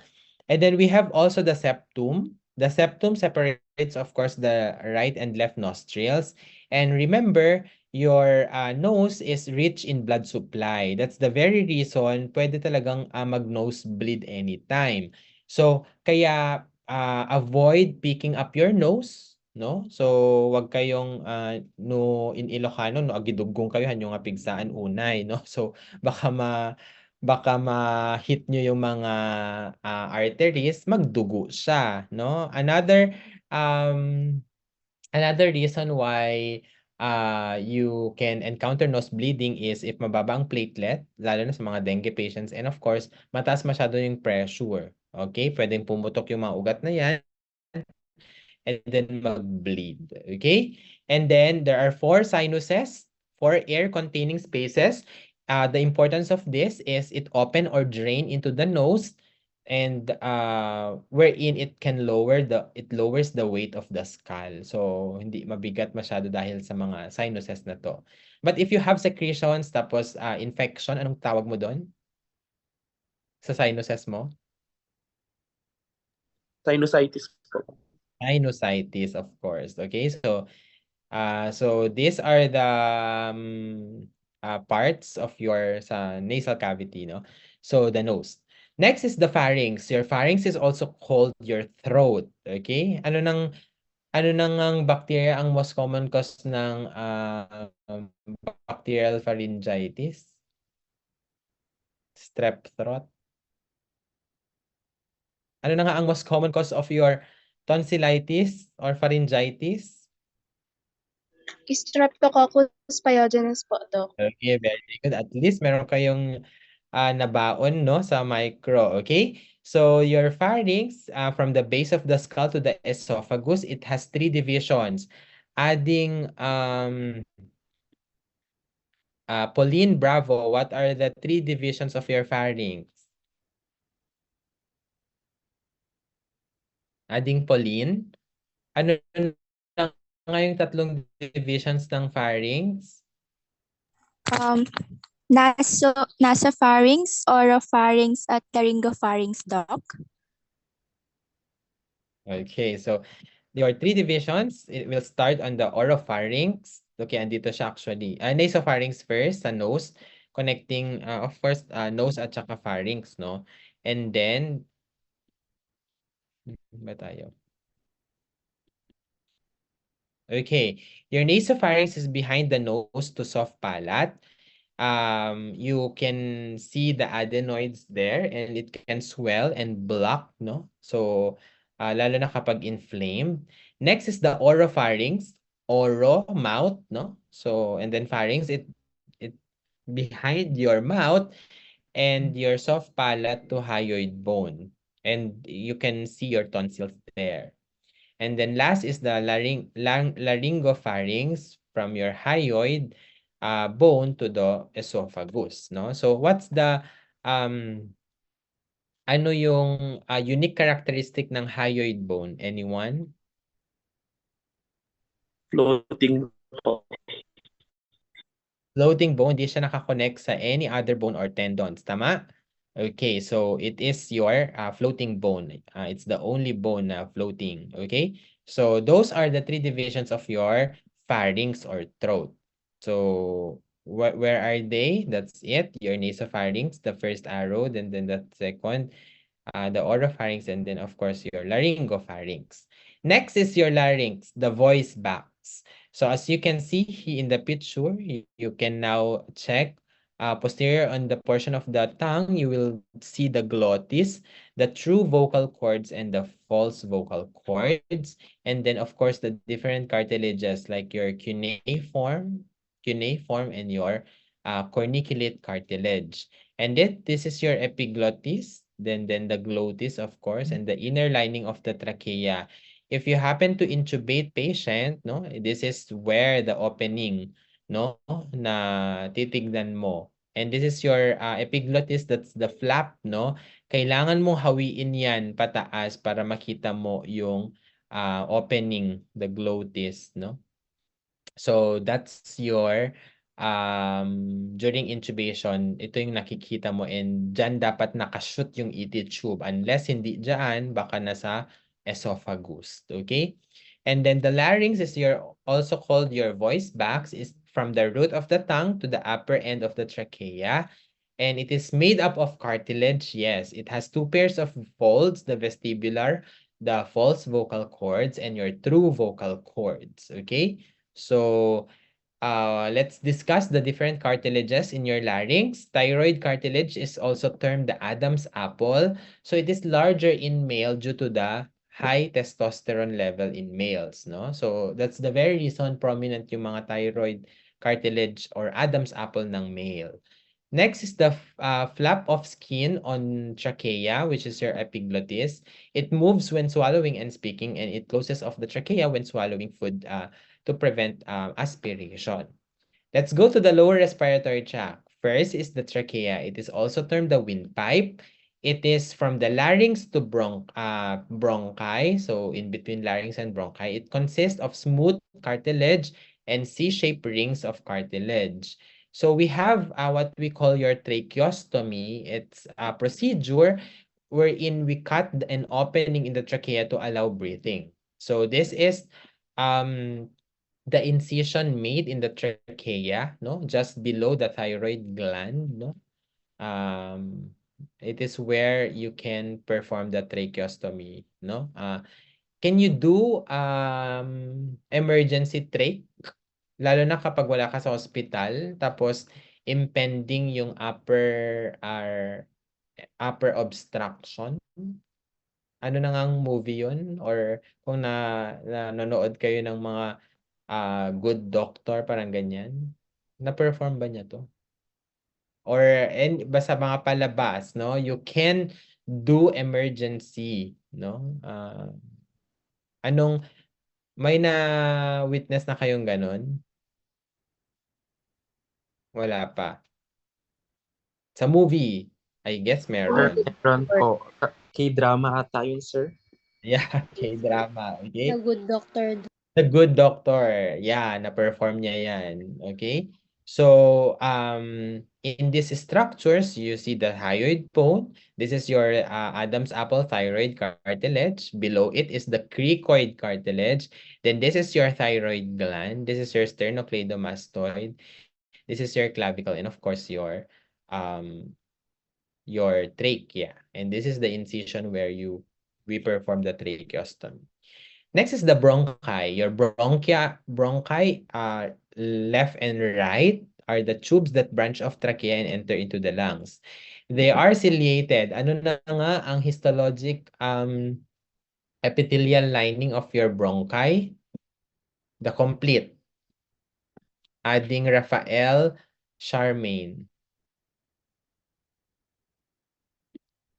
And then we have also the septum. The septum separates, of course, the right and left nostrils. And remember, your nose is rich in blood supply. That's the very reason pwede talagang mag-nosebleed anytime. So, kaya avoid picking up your nose, no? So, wag kayong no in Ilocano no agidugong kayo hanyo nga pigsaan unay, no? So, baka ma-hit nyo yung mga arteries, magdugo siya, no? Another reason why you can encounter nose bleeding is if mababa ang platelet, lalo na sa mga dengue patients, and of course, mataas masyado yung pressure. Okay? Pwedeng pumutok yung mga ugat na yan and then mag-bleed. Okay? And then there are 4 sinuses, 4 air-containing spaces. The importance of this is it open or drain into the nose. and wherein it lowers the weight of the skull. So hindi mabigat masyado dahil sa mga sinuses na to. But if you have secretions tapos infection, anong tawag mo doon? Sa sinuses mo? Sinusitis po. Sinusitis, of course. Okay, so these are the parts of your nasal cavity, no? So the nose. Next is the pharynx. Your pharynx is also called your throat. Okay? Ano nang ang bacteria ang most common cause ng bacterial pharyngitis? Strep throat. Ano na nga ang most common cause of your tonsillitis or pharyngitis? Streptococcus pyogenes po, Doc. Okay, very good. At least meron kayong nabaon, no, sa micro, okay? So your pharynx, from the base of the skull to the esophagus, it has 3 divisions. Adding Pauline, Bravo, what are the 3 divisions of your pharynx? Adding Pauline, ano nga yung 3 divisions ng pharynx? Nasopharynx, oropharynx, at laryngopharynx, Doc. Okay, so your 3 divisions, it will start on the oropharynx. Okay, andito siya actually. Nasopharynx first, sa nose, connecting, of course, nose at saka pharynx, no? And then, ba tayo? Okay, your nasopharynx is behind the nose to soft palate. You can see the adenoids there and it can swell and block, no? So, lalo na kapag inflamed. Next is the oropharynx, oro, mouth, no? So, and then pharynx, it behind your mouth and your soft palate to hyoid bone. And you can see your tonsils there. And then last is the laryngopharynx from your hyoid bone to the esophagus, no? So what's the ano yung unique characteristic ng hyoid bone? Anyone? Floating po. Floating bone, di siya nakakonect sa any other bone or tendons, tama? Okay, so it is your floating bone. It's the only bone na floating, okay? So those are the 3 divisions of your pharynx or throat. So where are they? That's it. Your nasopharynx, the first arrow, then the second, the oropharynx, and then of course your laryngopharynx. Next is your larynx, the voice box. So as you can see in the picture, you can now check posterior on the portion of the tongue, you will see the glottis, the true vocal cords, and the false vocal cords. And then, of course, the different cartilages like your cuneiform, and your corniculate cartilage. And then, this is your epiglottis, then the glottis, of course, and the inner lining of the trachea. If you happen to intubate patient, no, this is where the opening, no, na titignan mo. And this is your epiglottis, that's the flap, no? Kailangan mong hawiin yan pataas para makita mo yung opening, the glottis, no? So that's your during intubation, ito yung nakikita mo, and dyan dapat nakashoot yung ET tube. Unless hindi dyan, baka nasa esophagus, okay? And then the larynx is also called your voice box, is from the root of the tongue to the upper end of the trachea. And it is made up of cartilage. Yes, it has 2 pairs of folds, the vestibular, the false vocal cords, and your true vocal cords, okay? So, let's discuss the different cartilages in your larynx. Thyroid cartilage is also termed the Adam's apple. So it is larger in male due to the high testosterone level in males, no? So that's the very reason prominent yung mga thyroid cartilage or Adam's apple ng male. Next is the flap of skin on trachea, which is your epiglottis. It moves when swallowing and speaking, and it closes off the trachea when swallowing food to prevent aspiration. Let's go to the lower respiratory tract. First is the trachea. It is also termed the windpipe. It is from the larynx to bronchi. So in between larynx and bronchi, it consists of smooth cartilage and C-shaped rings of cartilage. So we have what we call your tracheostomy. It's a procedure wherein we cut an opening in the trachea to allow breathing. So this is the incision made in the trachea, no, just below the thyroid gland, no. It is where you can perform the tracheostomy, no? Can you do emergency trach? Lalo na kapag wala ka sa hospital, tapos impending yung upper obstruction. Ano na ngang movie yun? Or kung nanonood kayo ng mga Good Doctor, parang ganyan. Na-perform ba niya to? Or basta mga palabas, no? You can do emergency, no? May na-witness na kayong ganon? Wala pa. Sa movie, I guess meron. Meron po. K-drama ata yun, sir. Yeah, K-drama. Okay? The Good Doctor. The Good Doctor. Yeah, na-perform niya yan. Okay? So, in these structures, you see the hyoid bone. This is your Adam's apple thyroid cartilage. Below it is the cricoid cartilage. Then this is your thyroid gland. This is your sternocleidomastoid. This is your clavicle, and of course your trachea. And this is the incision where we perform the tracheostomy. Next is the bronchi. Your bronchi, left and right, are the tubes that branch off trachea and enter into the lungs. They are ciliated. Ano na nga ang histologic epithelial lining of your bronchi? The complete. Adding Rafael Charmaine.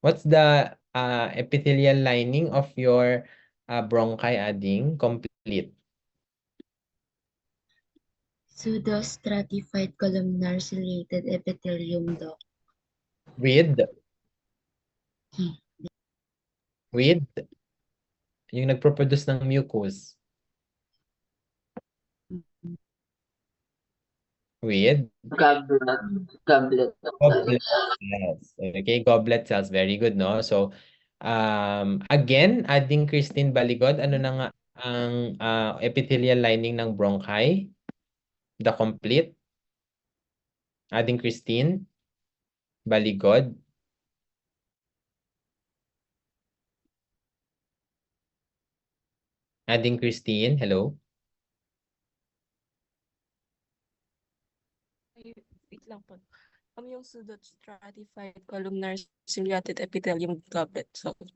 What's the epithelial lining of your bronchi, adding complete? Pseudostratified columnar ciliated epithelium duct. With yung nagproproduce ng mucus. With Goblet. cells. Okay, goblet cells. Very good, no? So, again, adding Christine Baligod, ano na nga ang epithelial lining ng bronchi? The complete. Adding Christine Baligod. Adding Christine, hello? Wait lang po. Yung pseudostratified columnar ciliated epithelium goblet cells.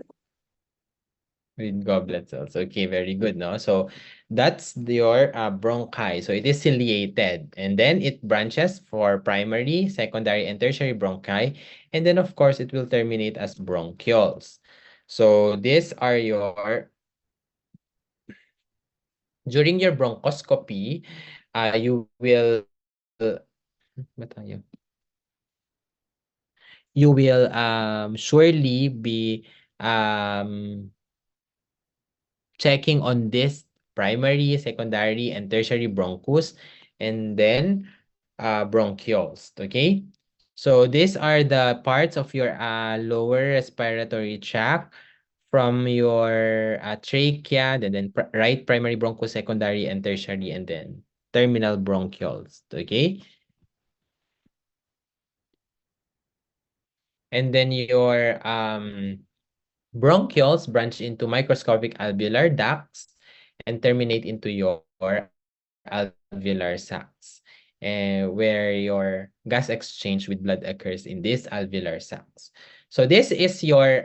With goblet cells. Okay, very good, no? So that's your bronchi. So it is ciliated, and then it branches for primary, secondary, and tertiary bronchi, and then of course it will terminate as bronchioles. So these are your during your bronchoscopy, you will surely be checking on this primary, secondary, and tertiary bronchus, and then bronchioles. Okay, so these are the parts of your lower respiratory tract, from your trachea, then right primary bronchus, secondary and tertiary, and then terminal bronchioles. Okay, and then your bronchioles branch into microscopic alveolar ducts and terminate into your alveolar sacs, where your gas exchange with blood occurs in these alveolar sacs. So this is your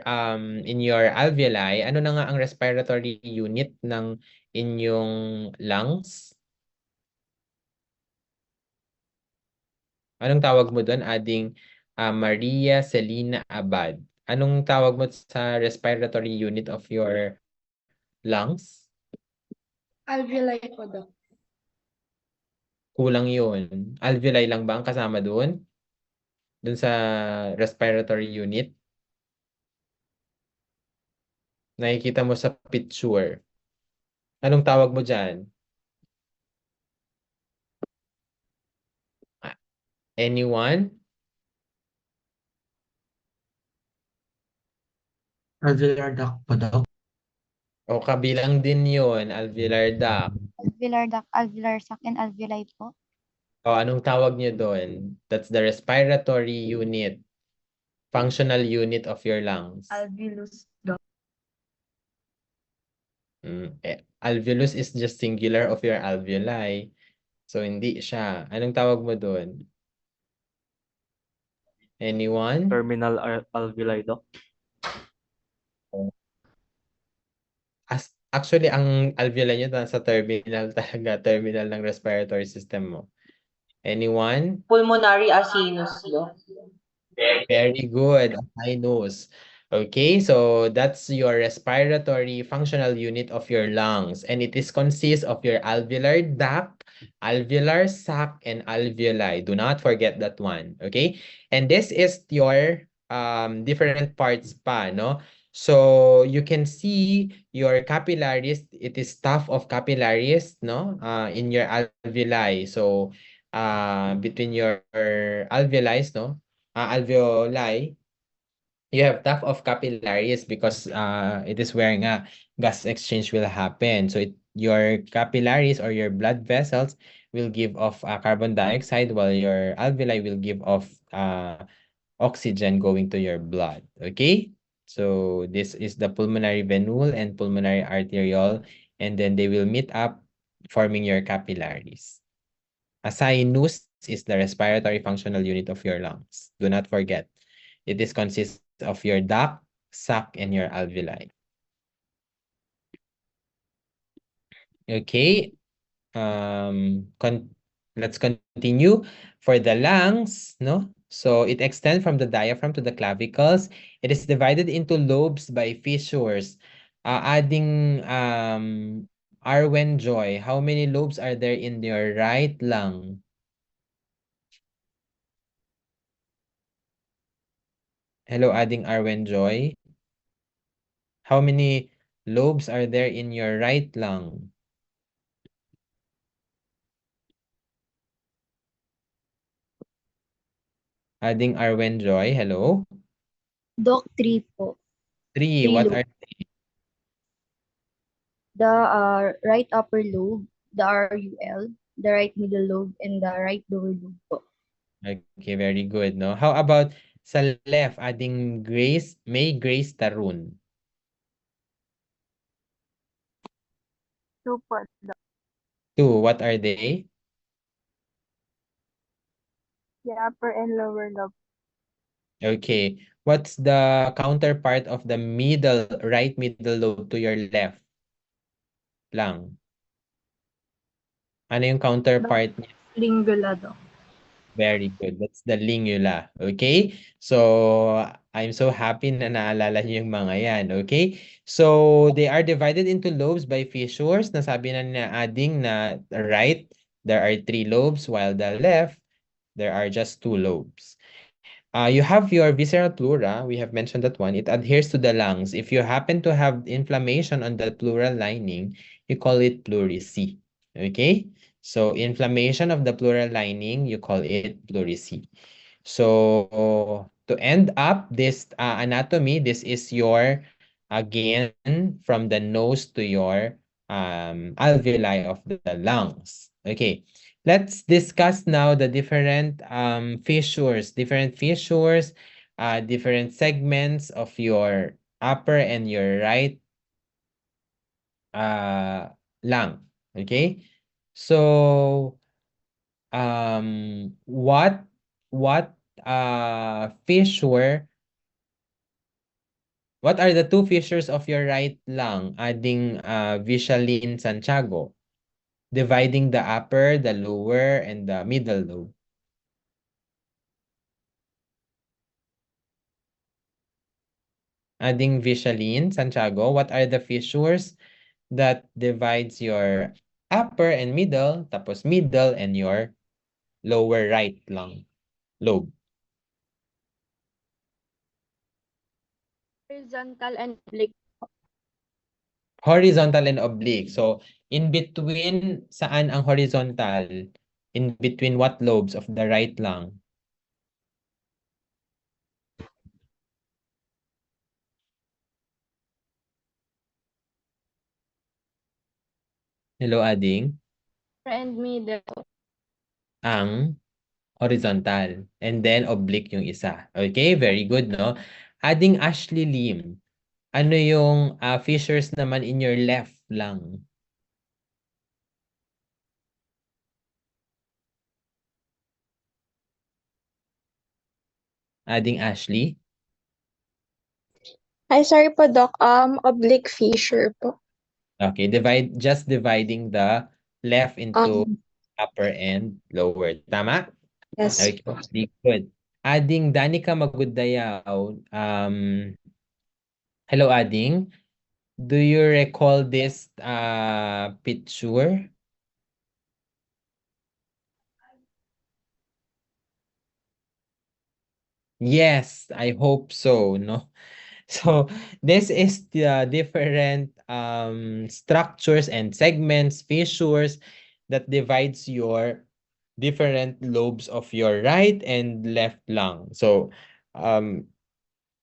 in your alveoli. Ano na nga ang respiratory unit ng inyong lungs? Anong tawag mo doon? Adding Maria Celina Abad. Anong tawag mo sa respiratory unit of your lungs? Alveoli po, Doc. Kulang yun. Alveoli lang ba ang kasama doon? Doon sa respiratory unit? Nakikita mo sa picture. Anong tawag mo dyan? Anyone? Alveolar duct po, Doc. O kabilang din yun, alveolar duct. Alveolar duct, alveolar sac, and alveoli po. O anong tawag niyo doon? That's the respiratory unit. Functional unit of your lungs. Alveolus duct. Alveolus is just singular of your alveoli. So, hindi siya. Anong tawag mo doon? Anyone? Terminal alveoli, Doc. Actually, ang alveoli nyo nasa terminal talaga. Terminal ng respiratory system mo. Anyone? Pulmonary asinus, Doc. Very good. High nose. Okay, so that's your respiratory functional unit of your lungs, and it is consists of your alveolar duct, alveolar sac, and alveoli. Do not forget that one. Okay, and this is your different parts pa, no? So you can see your capillaries. It is stuff of capillaries, no? In your alveoli. So between your alveoli, no? Alveoli, you have tuft of capillaries because it is where nga gas exchange will happen. So your capillaries or your blood vessels will give off carbon dioxide while your alveoli will give off oxygen going to your blood. Okay? So this is the pulmonary venule and pulmonary arteriole, and then they will meet up forming your capillaries. A sinus is the respiratory functional unit of your lungs. Do not forget. It is consists of your duct, sac, and your alveoli. Okay. Let's continue. For the lungs, no? So it extends from the diaphragm to the clavicles. It is divided into lobes by fissures. Adding Arwen Joy, how many lobes are there in your right lung? Hello, adding Arwen Joy. How many lobes are there in your right lung? Adding Arwen Joy, hello? Doc, 3 po. 3, Three what lobes. are they? The right upper lobe, the RUL, the right middle lobe, and the right lower lobe po. Okay, very good, no? How about sa left, adding May Grace Tarun? 2 po, Doc. 2, what are they? The upper and lower lobe. Okay, what's the counterpart of the right middle lobe to your left lung? Ano yung counterpart niya? Lingula, Doc. Very good. That's the lingula. Okay? So, I'm so happy na naalala niyo yung mga yan. Okay? So, they are divided into lobes by fissures. Nasabi na adding na right, there are 3 lobes, while the left, there are just 2 lobes. You have your visceral pleura. We have mentioned that one. It adheres to the lungs. If you happen to have inflammation on the pleural lining, you call it pleurisy. Okay? So, inflammation of the pleural lining, you call it pleurisy. So, to end up this anatomy, this is your, again, from the nose to your alveoli of the lungs. Okay. Let's discuss now the different fissures, different segments of your upper and your right lung. Okay? So, what fissure, what are the 2 fissures of your right lung? Adding Vichalin Santiago, dividing the upper, the lower, and the middle lobe. Adding Vichalin Santiago, what are the fissures that divides your upper and middle, tapos middle and your lower right lung lobe? Horizontal and oblique. Horizontal and oblique. So, in between, saan ang horizontal? In between what lobes of the right lung? Hello, Ading? And middle. Ang horizontal. And then, oblique yung isa. Okay, very good, no? Ading Ashley Lim, ano yung fissures naman in your left lung? Ading Ashley? Ay, sorry po, Doc. Oblique fissure po. Okay, just dividing the left into upper and lower. Tama? Yes. Okay, very good. Ading Danica Magudayao, hello Ading. Do you recall this picture? Yes, I hope so, no? So this is the different structures and segments, fissures that divides your different lobes of your right and left lung. So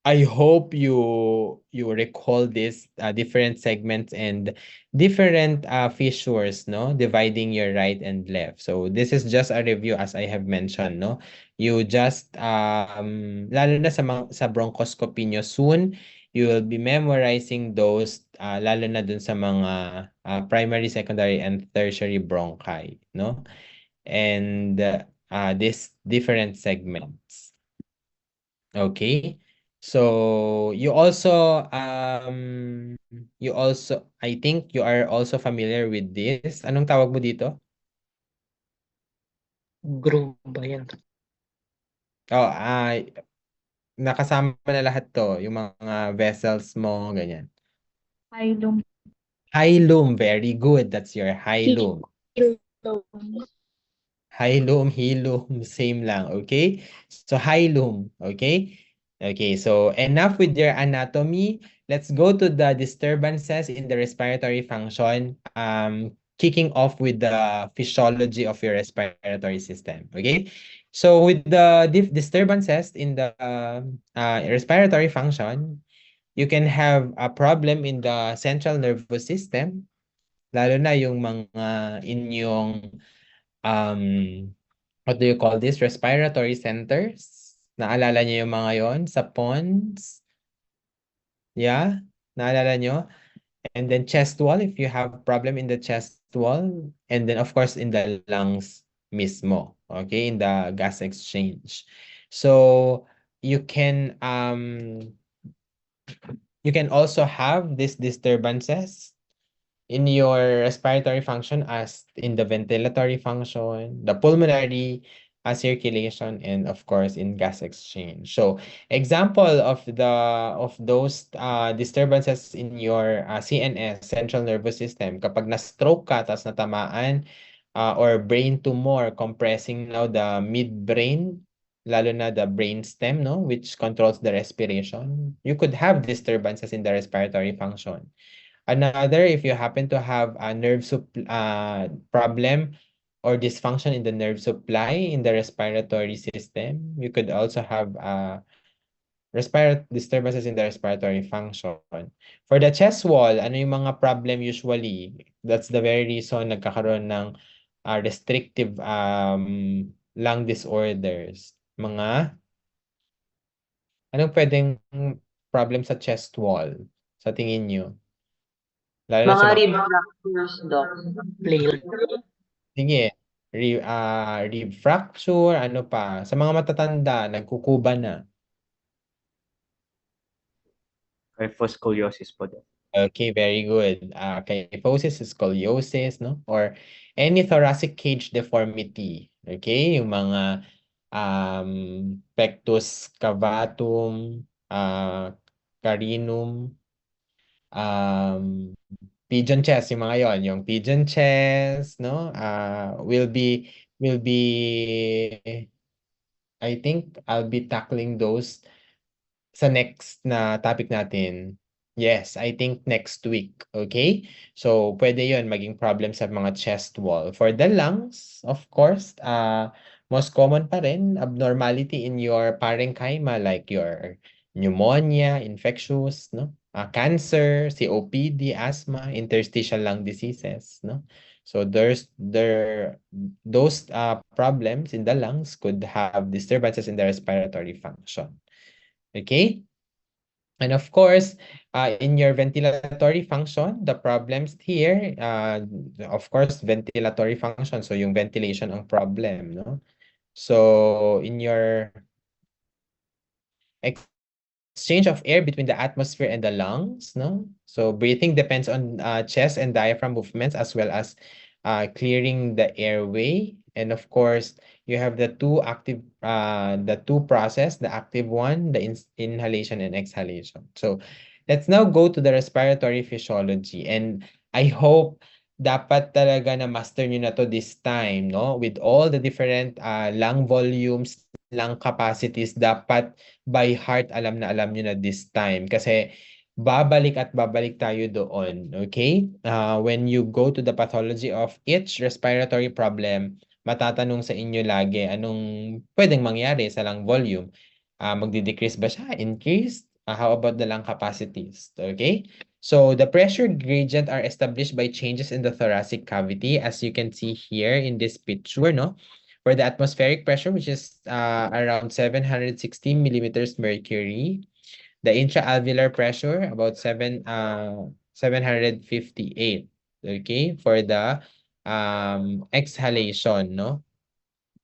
I hope you recall this different segments and different fissures, no, dividing your right and left. So this is just a review as I have mentioned, no. You just lalo na sa bronchoscopy nyo soon, you will be memorizing those lalo na dun sa mga primary, secondary, and tertiary bronchi, no. And these different segments. Okay. So you also I think you are also familiar with this. Anong tawag mo dito? Groove ba yan? Oh, nakasama na lahat to, yung mga vessels mo, ganyan. Hilum. Hilum, very good. That's your hilum. Hilum, hilum, same lang, okay? So hilum, okay? Okay, so enough with your anatomy. Let's go to the disturbances in the respiratory function, kicking off with the physiology of your respiratory system, okay? So with the disturbances in the respiratory function, you can have a problem in the central nervous system, lalo na yung mga inyong what do you call this? Respiratory centers. Naalala niyo yung mga yon sa PONS? Yeah? Naalala niyo? And then chest wall, if you have problem in the chest wall. And then, of course, in the lungs mismo. Okay? In the gas exchange. So, you can also have these disturbances in your respiratory function as in the ventilatory function, the pulmonary circulation, and of course in gas exchange. So example of those disturbances in your CNS, central nervous system, kapag na-stroke ka tapos natamaan or brain tumor compressing now the midbrain, lalo na the brain stem, no, which controls the respiration, you could have disturbances in the respiratory function. Another, if you happen to have a problem or dysfunction in the nerve supply in the respiratory system, you could also have disturbances in the respiratory function. For the chest wall, ano yung mga problem usually? That's the very reason nagkakaroon ng restrictive lung disorders. Anong pwedeng problem sa chest wall sa tingin nyo? Lalo na Mga sa rib fractures, Doc. Sige, rib fracture, ano pa? Sa mga matatanda, nagkukuba na. Kyphoscoliosis po daw. Okay, very good. Kyphosis, scoliosis, no? Or any thoracic cage deformity. Okay, yung mga pectus cavatum, carinum, pigeon chest, yung mga yon, yung pigeon chest, no? Will be I think I'll be tackling those sa next na topic natin. Yes, I think next week. Okay? So, pwede yun maging problem sa mga chest wall. For the lungs, of course, most common pa rin, abnormality in your parenchyma like your pneumonia, infectious, no? Cancer, COPD, asthma, interstitial lung diseases, no? So, those problems in the lungs could have disturbances in the respiratory function. Okay? And of course, in your ventilatory function, the problems here, of course, ventilatory function. So, yung ventilation ang problem, no? So, in your exchange of air between the atmosphere and the lungs, no? So, breathing depends on chest and diaphragm movements as well as clearing the airway. And of course, you have the two process, the active one, the inhalation and exhalation. So, let's now go to the respiratory physiology. And I hope dapat talaga na master nyo na to this time, no? With all the different lung volumes, lung capacities, dapat by heart alam nyo na this time. Kasi babalik at babalik tayo doon, okay? When you go to the pathology of each respiratory problem, matatanong sa inyo lagi anong pwedeng mangyari sa lung volume. Magdi-decrease ba siya? Increase? How about the lung capacities? Okay? So the pressure gradient are established by changes in the thoracic cavity, as you can see here in this picture, no? For the atmospheric pressure, which is around 760 millimeters mercury. The intra-alveolar pressure, about 758. Okay? For the exhalation, no?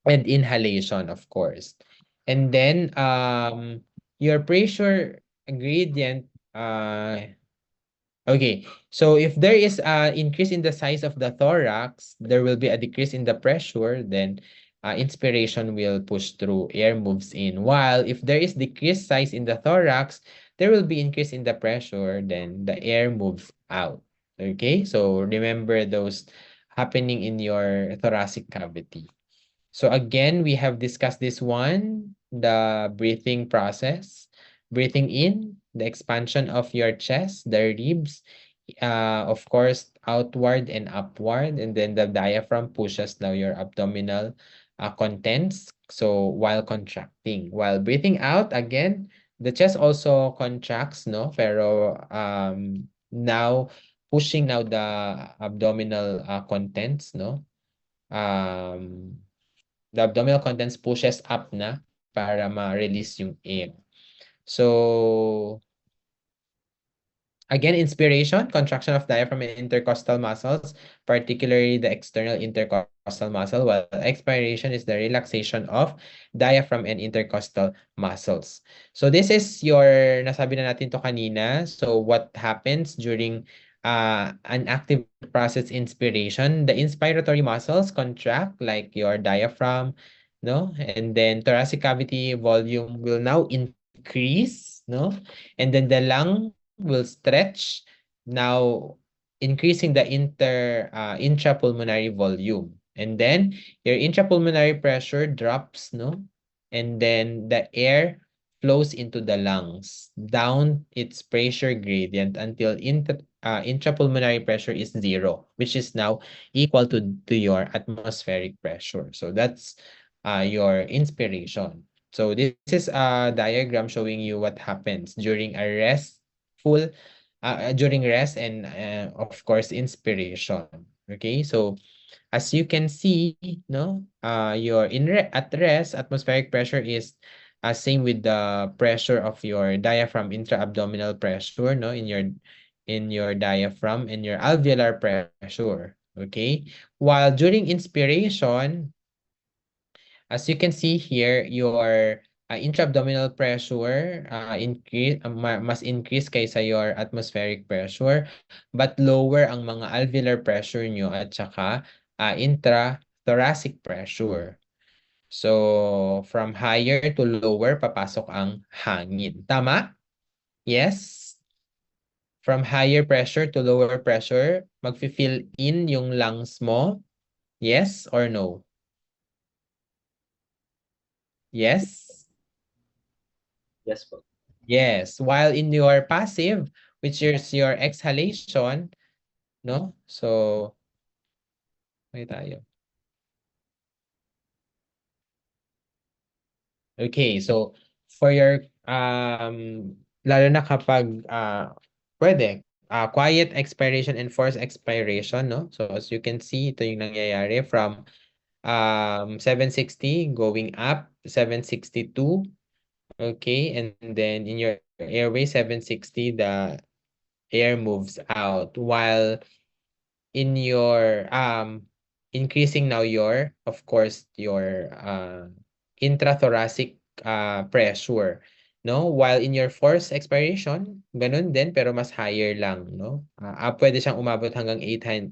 And inhalation, of course. And then, your pressure gradient, okay, so if there is an increase in the size of the thorax, there will be a decrease in the pressure, then inspiration will push through, air moves in. While if there is decreased size in the thorax, there will be increase in the pressure, then the air moves out. Okay, so remember those happening in your thoracic cavity. So again, we have discussed this one, the breathing process. Breathing in, the expansion of your chest, the ribs, of course, outward and upward. And then the diaphragm pushes now your abdominal contents. So while contracting, while breathing out, again, the chest also contracts, no? Pero now pushing now the abdominal contents, no? The abdominal contents pushes up na para ma-release yung air. So, again, inspiration, contraction of diaphragm and intercostal muscles, particularly the external intercostal muscle, while expiration is the relaxation of diaphragm and intercostal muscles. So, this is your, nasabi na natin to kanina. So, what happens during an active process inspiration? The inspiratory muscles contract like your diaphragm, no? And then thoracic cavity volume will now increase, no? And then the lung will stretch, now increasing the intrapulmonary volume. And then your intrapulmonary pressure drops, no? And then the air flows into the lungs down its pressure gradient until intrapulmonary pressure is 0, which is now equal to your atmospheric pressure. So that's your inspiration. So this is a diagram showing you what happens during a during rest and of course inspiration. Okay, so as you can see, no, your at rest, atmospheric pressure is same with the pressure of your diaphragm, intra-abdominal pressure, no, in your diaphragm and your alveolar pressure. Okay, while during inspiration, as you can see here, your intra-abdominal pressure mas increase kaysa your atmospheric pressure, but lower ang mga alveolar pressure nyo at saka intra-thoracic pressure. So, from higher to lower, papasok ang hangin. Tama? Yes? From higher pressure to lower pressure, mag-fill in yung lungs mo? Yes or no? Yes? Yes po. Yes. While in your passive, which is your exhalation, no? So, may tayo. Okay, so for your lalo na kapag pwede quiet expiration and forced expiration, no? So as you can see, ito yung nangyayari from 760 going up 762. Okay, and then in your airway 760 the air moves out, while in your increasing now your, of course, your intrathoracic pressure, no? While in your forced expiration, ganun din pero mas higher lang, no? Pwede siyang umabot hanggang 800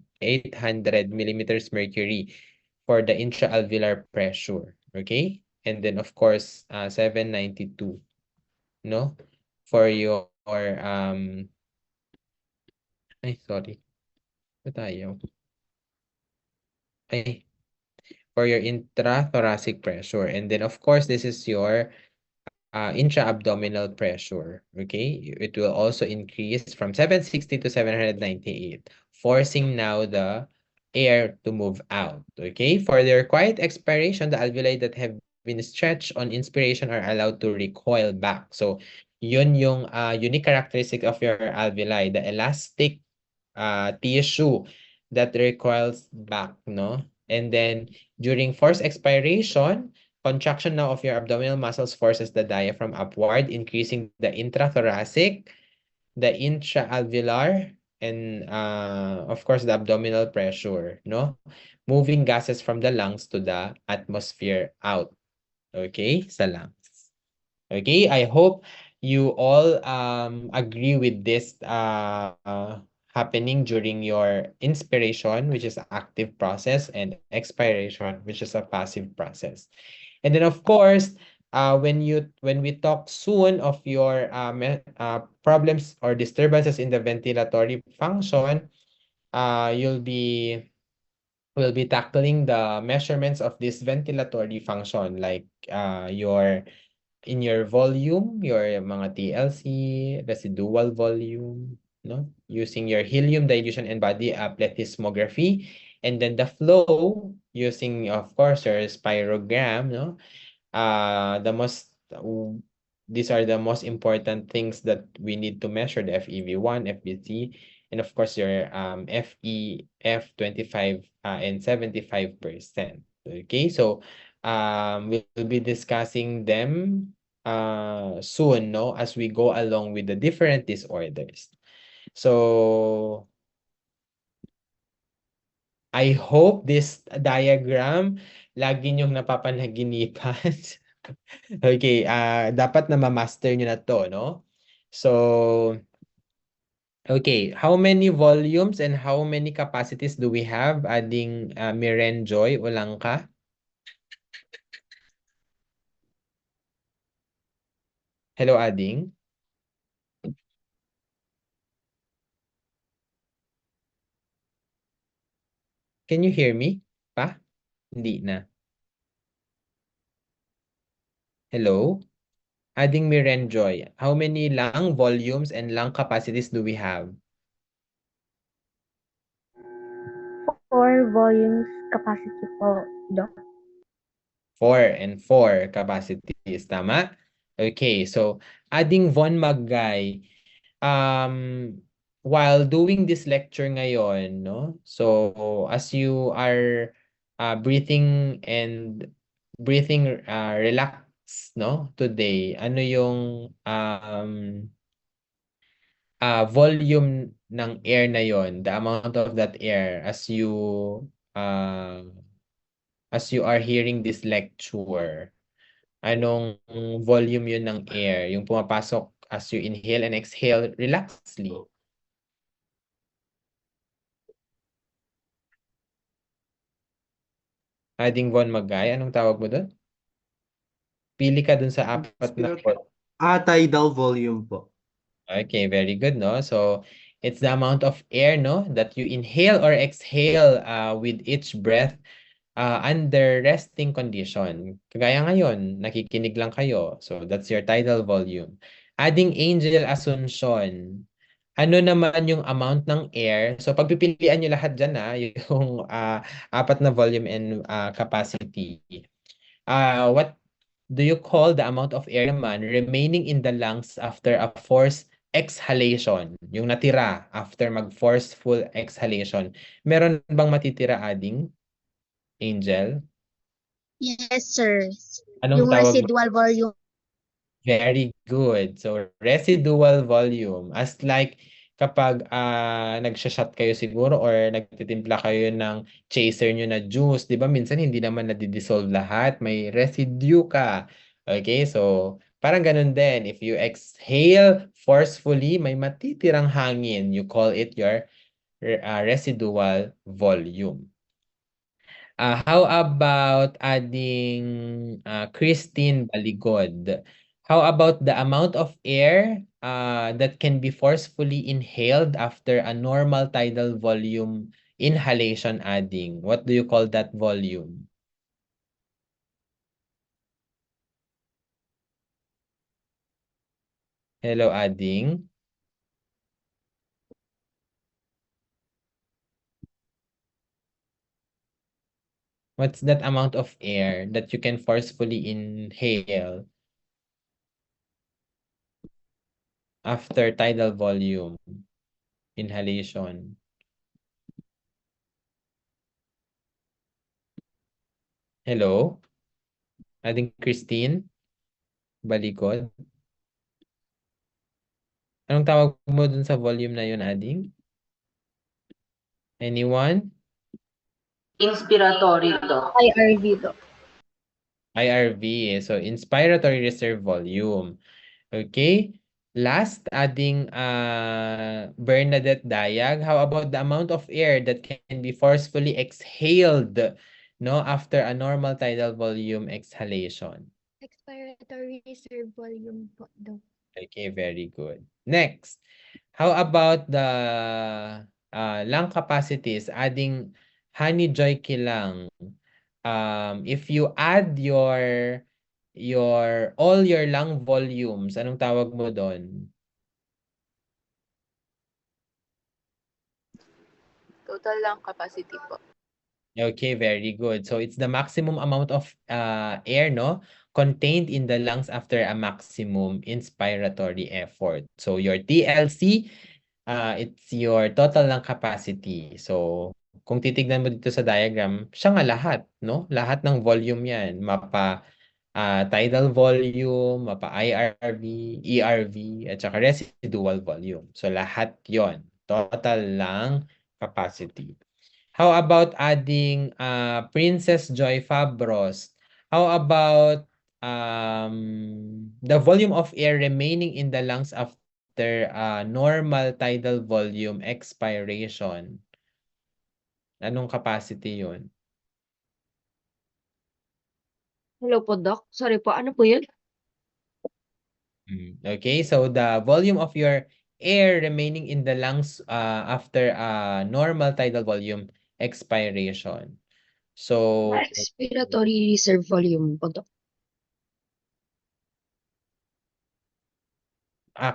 millimeters mercury for the intraalveolar pressure, okay? And then of course 792, no? For your ay sorry. Ito tayo. Ay, for your intrathoracic pressure. And then, of course, this is your intra-abdominal pressure. Okay, it will also increase from 760 to 798, forcing now the air to move out. Okay, for their quiet expiration, the alveoli that have been stretched on inspiration are allowed to recoil back. So, yun yung unique characteristic of your alveoli, the elastic tissue that recoils back, no? And then during forced expiration, contraction now of your abdominal muscles forces the diaphragm upward, increasing the intrathoracic, the intraalveolar, and of course the abdominal pressure, no? Moving gases from the lungs to the atmosphere out. Okay, sa lungs. Okay, I hope you all agree with this happening during your inspiration, which is an active process, and expiration, which is a passive process. And then of course, when we talk soon of your problems or disturbances in the ventilatory function, we'll be tackling the measurements of this ventilatory function, like in your volume, your mga TLC, residual volume, no? Using your helium dilution and body plethysmography, and then the flow using, of course, your spirogram, no? These are the most important things that we need to measure, the FEV1, FVC, and of course your FE, F25 and 75%. Okay, so we'll be discussing them soon, no, as we go along with the different disorders. So I hope this diagram lagi niyong napapanaginipan. Okay, dapat na ma-master niyo na to, no? So okay, how many volumes and how many capacities do we have? Ading Mirenjoy Ulangka? Hello, Ading. Can you hear me? Pa? Hindi na. Hello? Ading Mirenjoy, how many lung volumes and lung capacities do we have? 4 volumes capacity po, Doc. 4 and 4 capacities, tama? Okay, so Ading Von Maggay, while doing this lecture ngayon, no? So as you are breathing relax, no? Today, ano yung volume ng air na yon, the amount of that air as you are hearing this lecture? Anong volume yun ng air, yung pumapasok as you inhale and exhale relaxedly? Ading Von Magay, anong tawag mo doon? Pili ka dun sa apat na tidal volume po. Okay, very good, no? So it's the amount of air, no, that you inhale or exhale with each breath under resting condition. Kagaya ngayon, nakikinig lang kayo. So that's your tidal volume. Ading Angel Asuncion, Ano naman yung amount ng air? So pagpipilian nyo lahat dyan yung apat na volume and capacity. What do you call the amount of air naman remaining in the lungs after a forced exhalation? Yung natira after mag-forceful exhalation. Meron bang matitira, Ading? Angel? Yes, sir. Anong Yung tawag mo? residual volume. Very good. So, residual volume. As like, kapag nagsha-shot kayo siguro or nagtitimpla kayo ng chaser nyo na juice, di ba? Minsan hindi naman nadidissolve lahat. May residue ka. Okay? So, parang ganun din. If you exhale forcefully, may matitirang hangin. You call it your residual volume. How about adding Christine Baligod? How about the amount of air that can be forcefully inhaled after a normal tidal volume inhalation adding? What do you call that volume? Hello, adding. What's that amount of air that you can forcefully inhale after tidal volume inhalation? Hello? Adding Christine Baligod? Anong tawag mo dun sa volume na yun, Ading? Anyone? Inspiratory to. IRV to. IRV. So, inspiratory reserve volume. Okay? Last, adding Bernadette Dayag. How about the amount of air that can be forcefully exhaled after a normal tidal volume exhalation? Expiratory reserve volume po daw. Okay, very good. Next, how about the lung capacities? Adding Honey Joy Kilang. If you add all your lung volumes, anong tawag mo doon? Total lung capacity po. Okay, very good. So it's the maximum amount of air contained in the lungs after a maximum inspiratory effort. So your TLC, it's your total lung capacity. So kung titignan mo dito sa diagram, siya nga lahat, Lahat ng volume 'yan, mapa tidal volume, mapa IRV, ERV, at saka residual volume. So lahat 'yon, total lung capacity. How about adding Princess Joy Fabros? How about the volume of air remaining in the lungs after normal tidal volume expiration? Anong capacity yun? Hello po, Doc. Sorry po, ano po yun? Okay, so the volume of your air remaining in the lungs after normal tidal volume expiration. So, Expiratory reserve volume po, Doc.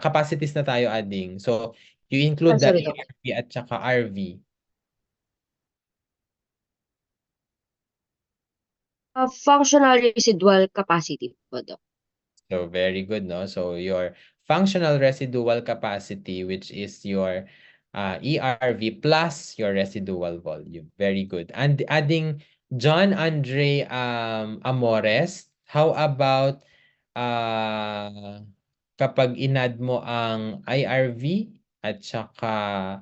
Capacities na tayo adding. So, you include the Sorry, Doc. ERV at saka RV. Functional residual capacity po, Doc. So, very good, no? So, your functional residual capacity, which is your ERV plus your residual volume. Very good. And adding John Andre Amores, how about kapag inad mo ang IRV at saka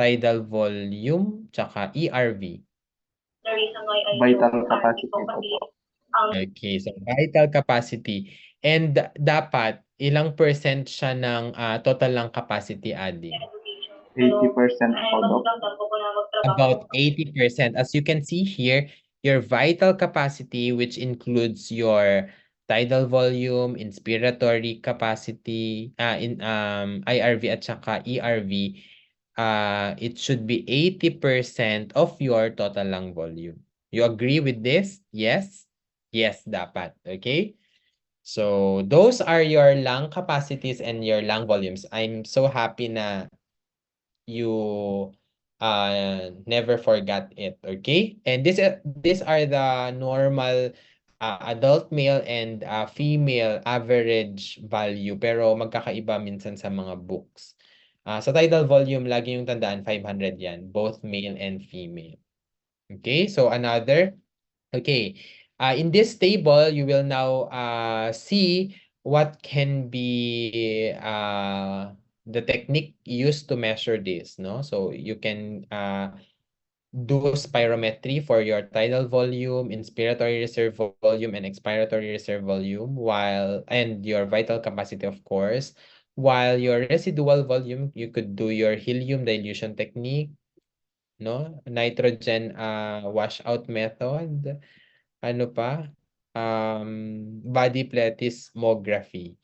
tidal volume tsaka ERV? Vital capacity po po. Okay, so vital capacity. And dapat ilang percent siya ng total lang capacity adding? 80% po, Doc. About 80%. As you can see here, your vital capacity, which includes your tidal volume, inspiratory capacity, IRV at saka ERV, it should be 80% of your total lung volume. You agree with this? Yes? Yes, dapat. Okay? So those are your lung capacities and your lung volumes. I'm so happy na you never forgot it, okay? And these are the normal adult male and female average value, pero magkakaiba minsan sa mga books. Sa tidal volume, lagi yung tandaan 500 yan, both male and female. Okay, so another. Okay, in this table, you will now see what can be the technique used to measure this, no? So you can do spirometry for your tidal volume, inspiratory reserve volume, and expiratory reserve volume, and your vital capacity, of course. While your residual volume, you could do your helium dilution technique, no? Nitrogen washout method. Ano pa? Body plethysmography.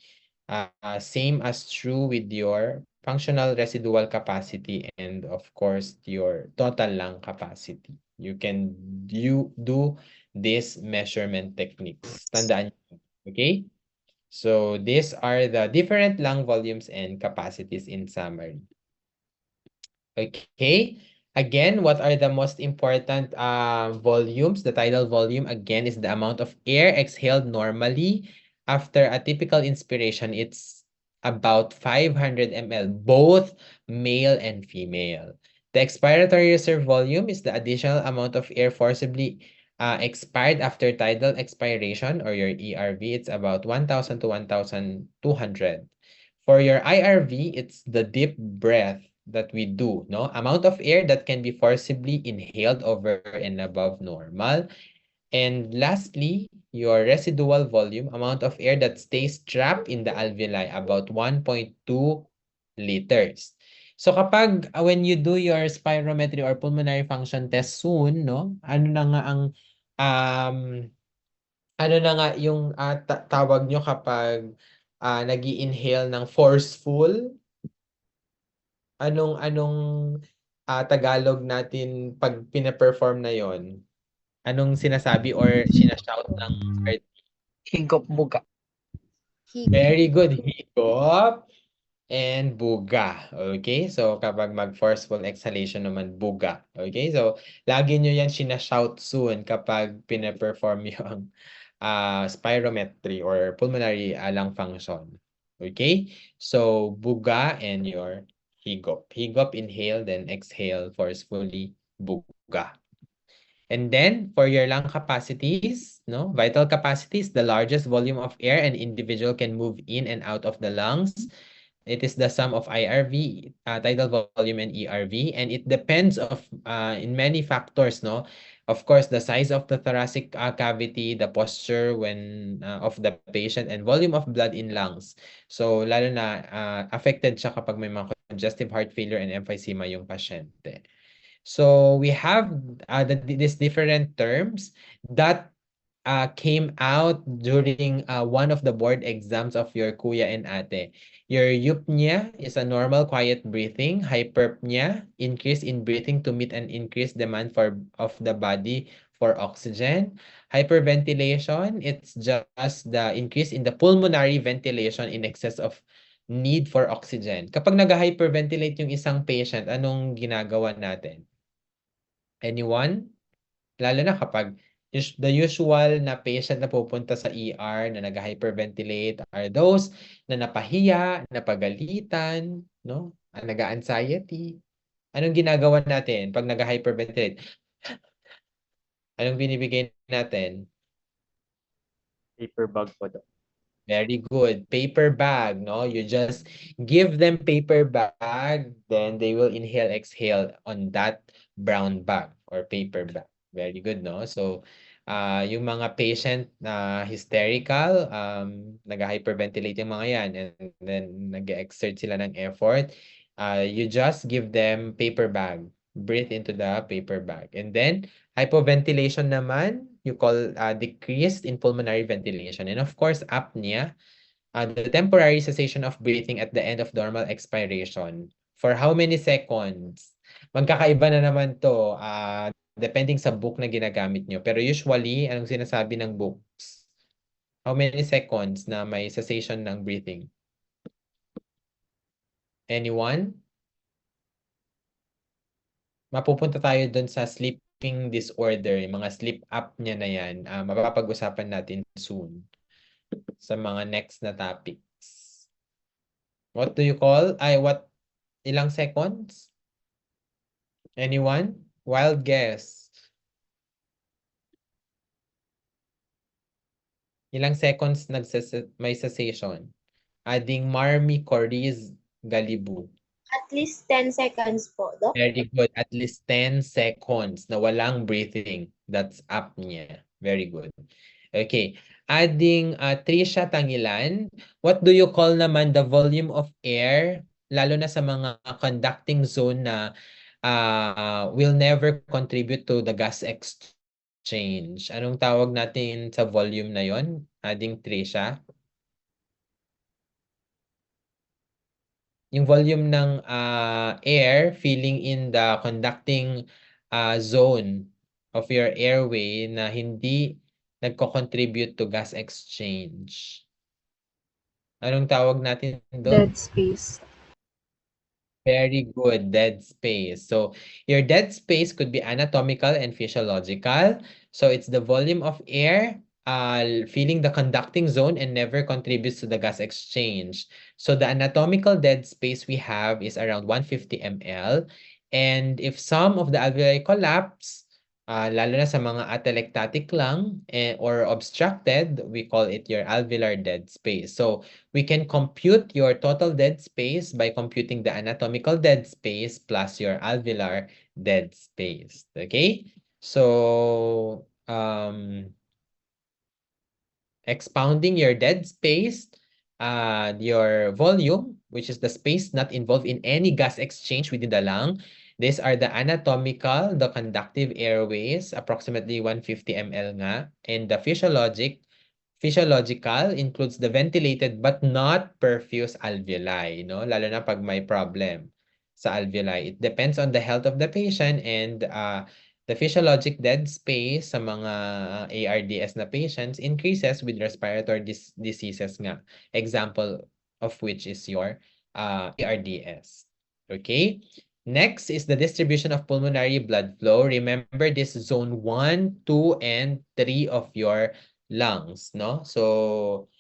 Same as true with your functional residual capacity and of course your total lung capacity. You can do this measurement techniques. Tandaan nyo. Okay? So these are the different lung volumes and capacities in summary. Okay? Again, what are the most important volumes? The tidal volume, again, is the amount of air exhaled normally. After a typical inspiration, it's about 500 ml, both male and female. The expiratory reserve volume is the additional amount of air forcibly expired after tidal expiration, or your ERV. It's about 1,000 to 1,200. For your IRV, it's the deep breath that we do, no? Amount of air that can be forcibly inhaled over and above normal. And lastly, your residual volume, amount of air that stays trapped in the alveoli, about 1.2 liters. So kapag when you do your spirometry or pulmonary function test soon, no? Ano na nga ang ano na nga yung tawag nyo kapag nag-i-inhale ng forceful? Anong Tagalog natin pag pina-perform na yon? Anong sinasabi or sinashout ng heart? Higop buga. Very good. Higop and buga. Okay? So, kapag mag-forceful exhalation naman, buga. Okay? So, lagi nyo yan sinashout soon kapag pina-perform yung spirometry or pulmonary lung function. Okay? So, buga and your higop. Higop, inhale, then exhale forcefully, buga. And then, for your lung capacities, no, vital capacities, the largest volume of air an individual can move in and out of the lungs. It is the sum of IRV, tidal volume, and ERV, and it depends in many factors, no. Of course, the size of the thoracic cavity, the posture of the patient, and volume of blood in lungs. So, lalo na affected siya kapag may mga congestive heart failure and emphysema yung pasyente. So, we have these different terms that came out during one of the board exams of your kuya and ate. Your eupnea is a normal quiet breathing. Hyperpnea, increase in breathing to meet an increased demand of the body for oxygen. Hyperventilation, it's just the increase in the pulmonary ventilation in excess of need for oxygen. Kapag nag-hyperventilate yung isang patient, anong ginagawa natin? Anyone? Lalo na kapag the usual na patient na pupunta sa ER na nag-hyperventilate are those na napahiya, napagalitan, no? Nag-anxiety. Anong ginagawa natin pag nag-hyperventilate? Anong binibigay natin? Paper bag po daw. Very good. Paper bag, no? You just give them paper bag, then they will inhale, exhale on that brown bag or paper bag. Very good, no? So, yung mga patient na hysterical, nag-hyperventilate yung mga yan, and then nag-exert sila ng effort, you just give them paper bag. Breathe into the paper bag. And then, hypoventilation naman, you call decreased in pulmonary ventilation. And of course, apnea, the temporary cessation of breathing at the end of normal expiration. For how many seconds? Magkakaiba na naman to, depending sa book na ginagamit nyo. Pero usually, anong sinasabi ng books? How many seconds na may cessation ng breathing? Anyone? Mapupunta tayo dun sa sleeping disorder, yung mga sleep apnea na yan. Mapapag-usapan natin soon sa mga next na topics. What do you call? Ilang seconds? Anyone? Wild guess. Ilang seconds may cessation? Adding Marmy Coriz Galibu. At least 10 seconds po, Doc. Very good. At least 10 seconds na walang breathing. That's apnea. Very good. Okay. Adding Trisha Tangilan, what do you call naman the volume of air, lalo na sa mga conducting zone na will never contribute to the gas exchange? Anong tawag natin sa volume na yon? Adding Trisha. Yung volume ng air filling in the conducting zone of your airway na hindi nagko-contribute to gas exchange. Anong tawag natin doon? Dead space. Very good, dead space. So your dead space could be anatomical and physiological. So it's the volume of air filling the conducting zone and never contributes to the gas exchange. So the anatomical dead space we have is around 150 ml. And if some of the alveoli collapse, lalo na sa mga atelectatic lang or obstructed, we call it your alveolar dead space. So we can compute your total dead space by computing the anatomical dead space plus your alveolar dead space. Okay? So expounding your dead space, your volume, which is the space not involved in any gas exchange within the lung. These are the anatomical, the conductive airways, approximately 150 ml nga. And the physiological includes the ventilated but not perfused alveoli, no? Lalo na pag may problem sa alveoli. It depends on the health of the patient and the physiologic dead space sa mga ARDS na patients increases with respiratory diseases nga. Example of which is your ARDS. Okay? Next is the distribution of pulmonary blood flow. Remember this zone 1, 2, and 3 of your lungs, no? So,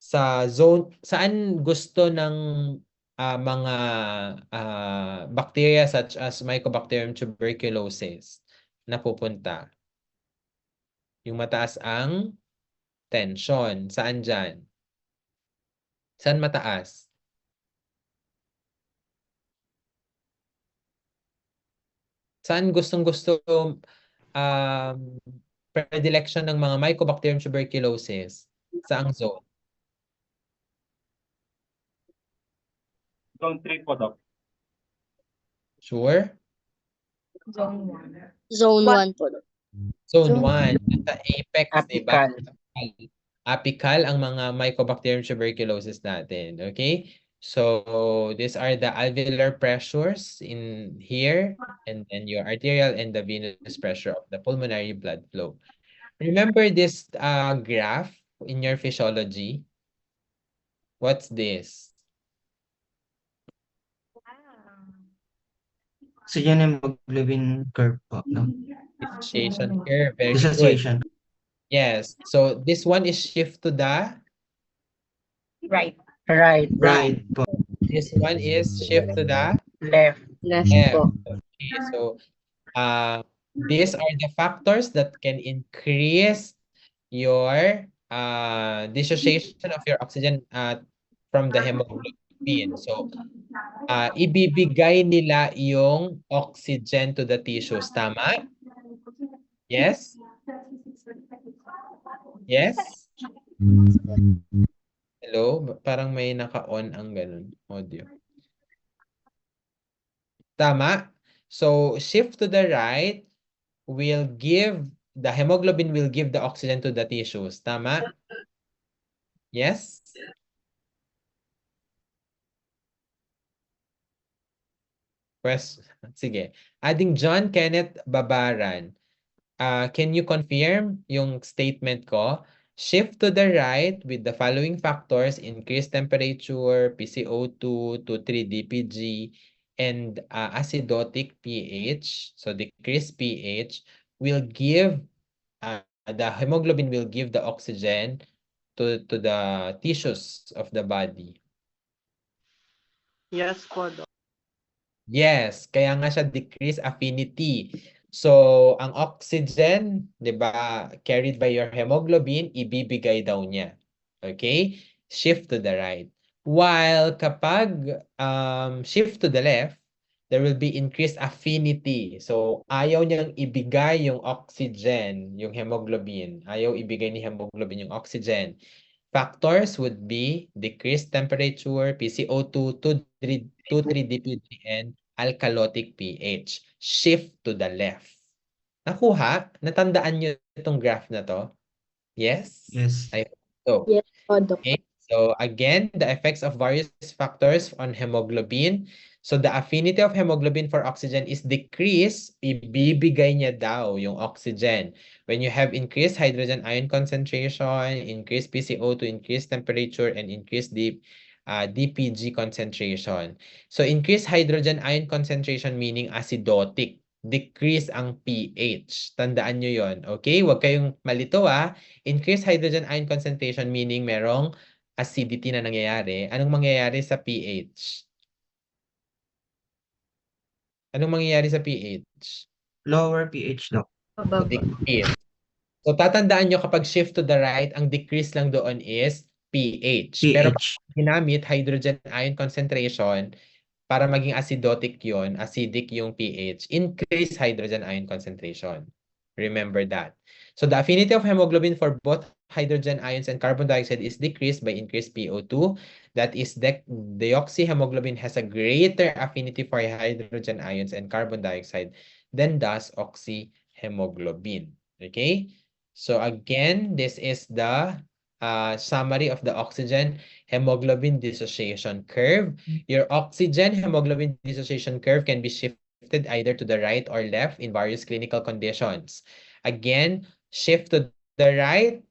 sa zone, saan gusto ng mga bacteria such as Mycobacterium tuberculosis napupunta? Yung mataas ang tension. Saan dyan? Saan mataas? Saan gustong-gusto predilection ng mga Mycobacterium tuberculosis? Saang zone? Zone 3 po, Doc. Sure? Zone 1. Zone 1 po, Doc. Zone 1. Sa apex, diba? Apical. Apical ang mga Mycobacterium tuberculosis natin. Okay? So, these are the alveolar pressures in here, and then your arterial and the venous pressure of the pulmonary blood flow. Remember this graph in your physiology? What's this? So yan yung hemoglobin curve po, no? Dissociation curve. Very Dissociation. good. Yes. So, this one is shift to the Right. Right. Right po. This one is shift to the Left. Left left. po. Okay, so these are the factors that can increase your dissociation of your oxygen from the hemoglobin. So, ibibigay nila yung oxygen to the tissues. Tama? Yes? Yes? Hello? Parang may naka-on ang ganun audio. Tama? So, shift to the right will give, the hemoglobin will give the oxygen to the tissues. Tama? Yes? Sige. Adding John Kenneth Babaran. Can you confirm yung statement ko? Shift to the right with the following factors: increased temperature, PCO2 to 3-DPG, and acidotic pH. So decreased pH will give, the hemoglobin will give the oxygen to the tissues of the body. Yes po, Doc. Yes, kaya nga siya decrease affinity. So, ang oxygen, 'di ba, carried by your hemoglobin, ibibigay daw niya. Okay? Shift to the right. While kapag shift to the left, there will be increased affinity. So, ayaw niyang ibigay yung oxygen, yung hemoglobin. Ayaw ibigay ni hemoglobin yung oxygen. Factors would be decreased temperature, PCO2, 2,3-DPG, and alkalotic pH. Shift to the left. Nakuha? Natandaan niyo itong graph na to? Yes? Yes. I hope so. Yes po, Doc. Okay. So again, the effects of various factors on hemoglobin. So the affinity of hemoglobin for oxygen is decreased. Ibibigay niya daw yung oxygen. When you have increased hydrogen ion concentration, increased PCO2, increased temperature, and increased DPG concentration. So increased hydrogen ion concentration meaning acidotic. Decrease ang pH. Tandaan nyo yon. Okay? Huwag kayong malito Increased hydrogen ion concentration meaning merong acidity na nangyayari. Anong mangyayari sa pH? Anong mangyayari sa pH? Lower pH, Doc. Decrease. So tatandaan nyo kapag shift to the right, ang decrease lang doon is pH. Pero pag ginamit hydrogen ion concentration, para maging acidotic yon, acidic yung pH, increase hydrogen ion concentration. Remember that. So the affinity of hemoglobin for both hydrogen ions and carbon dioxide is decreased by increased PO2. That is, deoxyhemoglobin has a greater affinity for hydrogen ions and carbon dioxide than does oxyhemoglobin. Okay? So again, this is the summary of the oxygen hemoglobin dissociation curve. Your oxygen hemoglobin dissociation curve can be shifted either to the right or left in various clinical conditions. Again, shift to the right,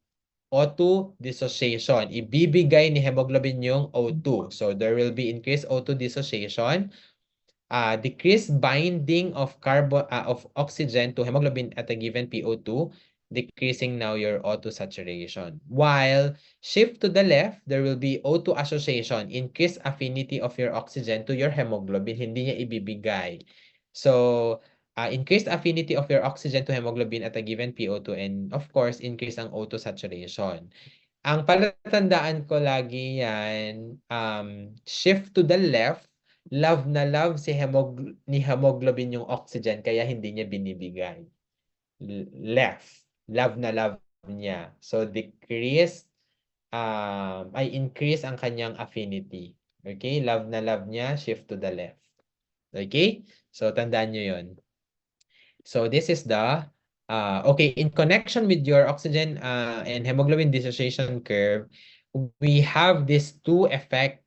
O2 dissociation. Ibibigay ni hemoglobin yung O2. So there will be increased O2 dissociation, decreased binding of oxygen to hemoglobin at a given PO2, decreasing now your O2 saturation. While shift to the left, there will be O2 association, increased affinity of your oxygen to your hemoglobin, hindi niya ibibigay. So, increased affinity of your oxygen to hemoglobin at a given PO2, and of course, increase ang O2 saturation. Ang palatandaan ko lagi yan, shift to the left, love na love ni hemoglobin yung oxygen, kaya hindi niya binibigay. Left. Love na love niya. So, decrease, increase ang kanyang affinity. Okay? Love na love niya, shift to the left. Okay? So, tandaan nyo yun. So, this is the, okay, in connection with your oxygen and hemoglobin dissociation curve, we have these two effects,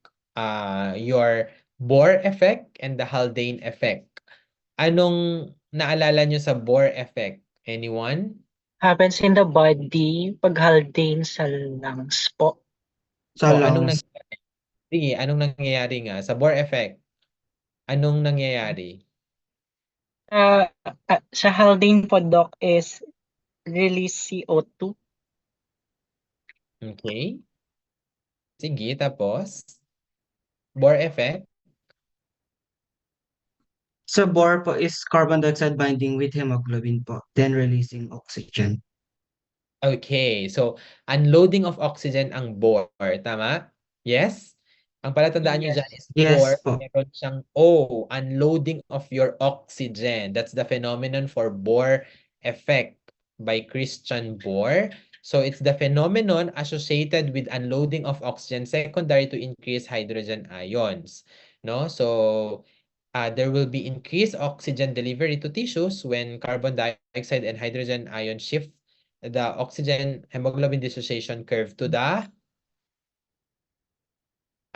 your Bohr effect and the Haldane effect. Anong naalala nyo sa Bohr effect? Anyone? Happens in the body, pag Haldane sa lungs po. Anong nangyayari? Sige, anong nangyayari nga? Sa Bohr effect, anong nangyayari? Sa Haldane po, Doc, is release CO2. Okay. Sige, tapos? Bohr effect? Sa Bohr po is carbon dioxide binding with hemoglobin po, then releasing oxygen. Okay, so unloading of oxygen ang Bohr, tama? Yes? Ang palatandaan nyo dyan is Bohr, meron siyang unloading of your oxygen. That's the phenomenon for Bohr effect by Christian Bohr. So it's the phenomenon associated with unloading of oxygen secondary to increased hydrogen ions. No? So there will be increased oxygen delivery to tissues when carbon dioxide and hydrogen ion shift the oxygen hemoglobin dissociation curve to the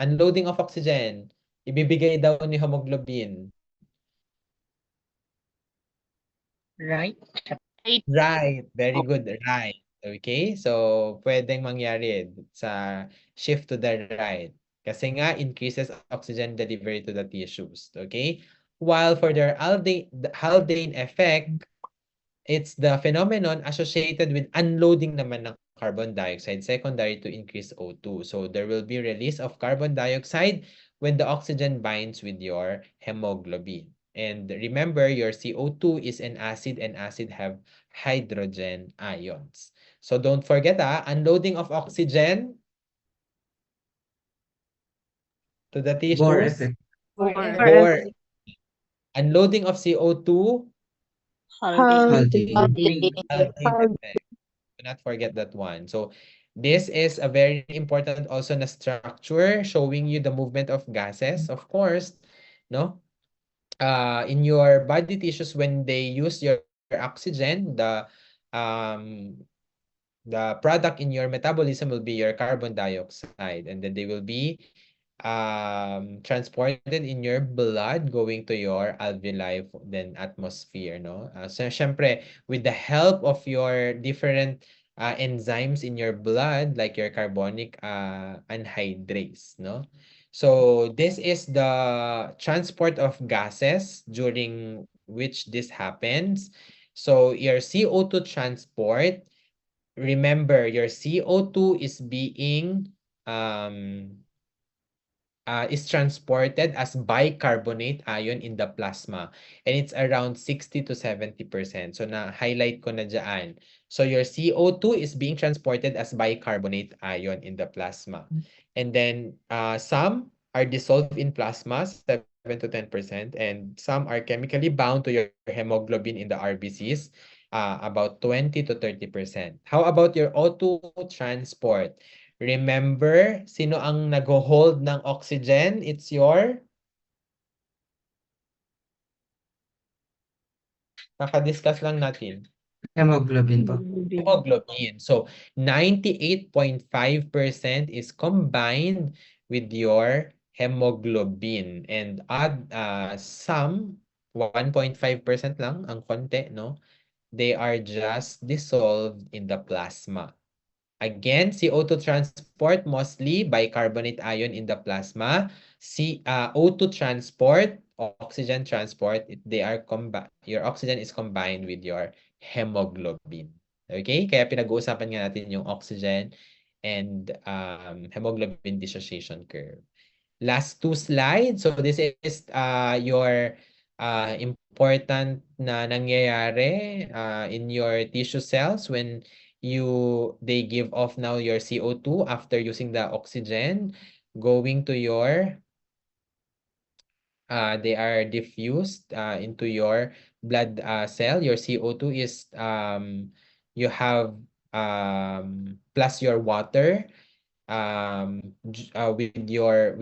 unloading of oxygen. Ibibigay daw ni hemoglobin. Right. Right. Very good. Right. Okay? So, pwedeng mangyari sa shift to the right. Kasi nga, increases oxygen delivery to the tissues. Okay? While for the Haldane effect, it's the phenomenon associated with unloading naman ng carbon dioxide secondary to increased O2. So, there will be release of carbon dioxide when the oxygen binds with your hemoglobin. And remember, your CO2 is an acid and acid have hydrogen ions. So don't forget, unloading of oxygen to the Bohr tissues. effect. Bohr. Unloading of CO2. Haldane. Haldane effect. Do not forget that one. So this is a very important also na structure showing you the movement of gases, of course, no? In your body tissues, when they use your oxygen, the product in your metabolism will be your carbon dioxide, and then they will be transported in your blood going to your alveoli then atmosphere, no? So syempre, with the help of your different enzymes in your blood like your carbonic anhydrase, no? So this is the transport of gases during which this happens. So your CO2 transport, remember your CO2 is being is transported as bicarbonate ion in the plasma, and it's around 60 to 70%. So na-highlight ko na dyan. So your CO2 is being transported as bicarbonate ion in the plasma. And then some are dissolved in plasma, 7 to 10%, and some are chemically bound to your hemoglobin in the RBCs, about 20 to 30%. How about your O2 transport? Remember, sino ang nag-hold ng oxygen? It's your Naka-discuss lang natin. Hemoglobin po. Hemoglobin. So, 98.5% is combined with your hemoglobin, and some 1.5% lang ang konti, no? They are just dissolved in the plasma. Again, CO2 transport mostly bicarbonate ion in the plasma. O2 transport, oxygen transport, your oxygen is combined with your hemoglobin. Okay? Kaya pinag-uusapan nga natin yung oxygen and hemoglobin dissociation curve. Last two slides. So this is your important na nangyayari in your tissue cells when they give off now your CO2 after using the oxygen going to your they are diffused into your blood cell. Your CO2 is you have plus your water with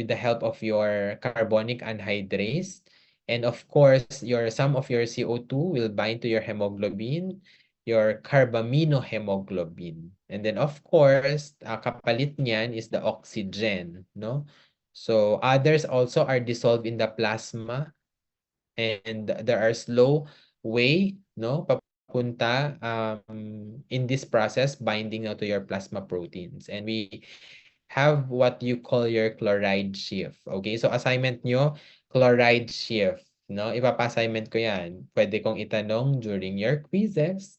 the help of your carbonic anhydrase, and of course some of your CO2 will bind to your hemoglobin, your carbaminohemoglobin, and then of course kapalit niyan is the oxygen, no? So others also are dissolved in the plasma, and there are slow way, no, papunta in this process binding now to your plasma proteins, and we have what you call your chloride shift. Okay, so assignment nyo, chloride shift, no? Ipapa-assignment ko yan. Pwede kong itanong during your quizzes.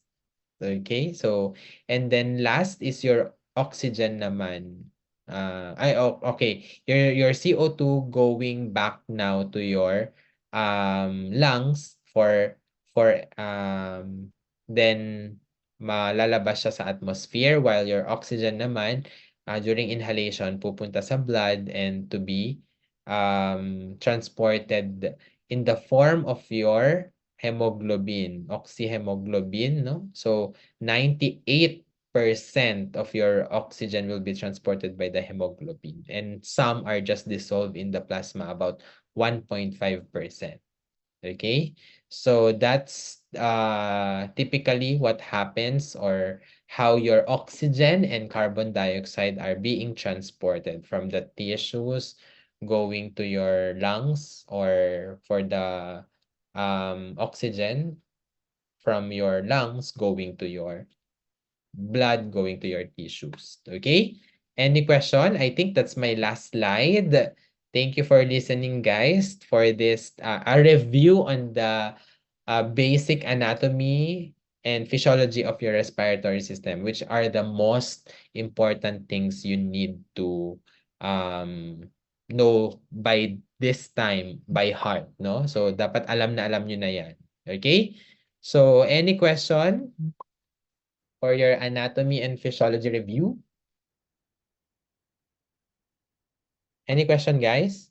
Okay, so and then last is your oxygen naman. Okay, your CO2 going back now to your lungs for then malalabas siya sa atmosphere, while your oxygen naman during inhalation pupunta sa blood and to be transported in the form of your hemoglobin, oxyhemoglobin, no? So 98% of your oxygen will be transported by the hemoglobin, and some are just dissolved in the plasma, about 1.5%. Okay, so that's typically what happens, or how your oxygen and carbon dioxide are being transported from the tissues going to your lungs, or for the oxygen from your lungs going to your blood going to your tissues. Okay? Any question? I think that's my last slide. Thank you for listening, guys, for this a review on the basic anatomy and physiology of your respiratory system, which are the most important things you need to know by this time by heart, no? So dapat alam na alam nyo na yan. Okay? So any question for your anatomy and physiology review? Any question, guys?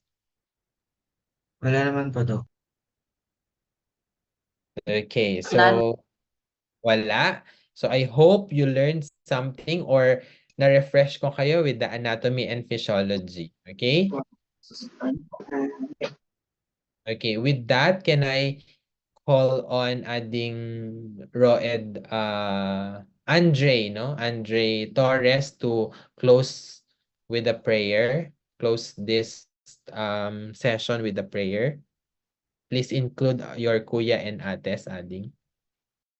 Wala naman po, Doc. Okay, so wala. So I hope you learned something or na-refresh ko kayo with the anatomy and physiology. Okay? Okay, with that, can I call on adding Roed Andre, no? Andre Torres to close with a prayer. Close this session with a prayer. Please include your kuya and ates, adding.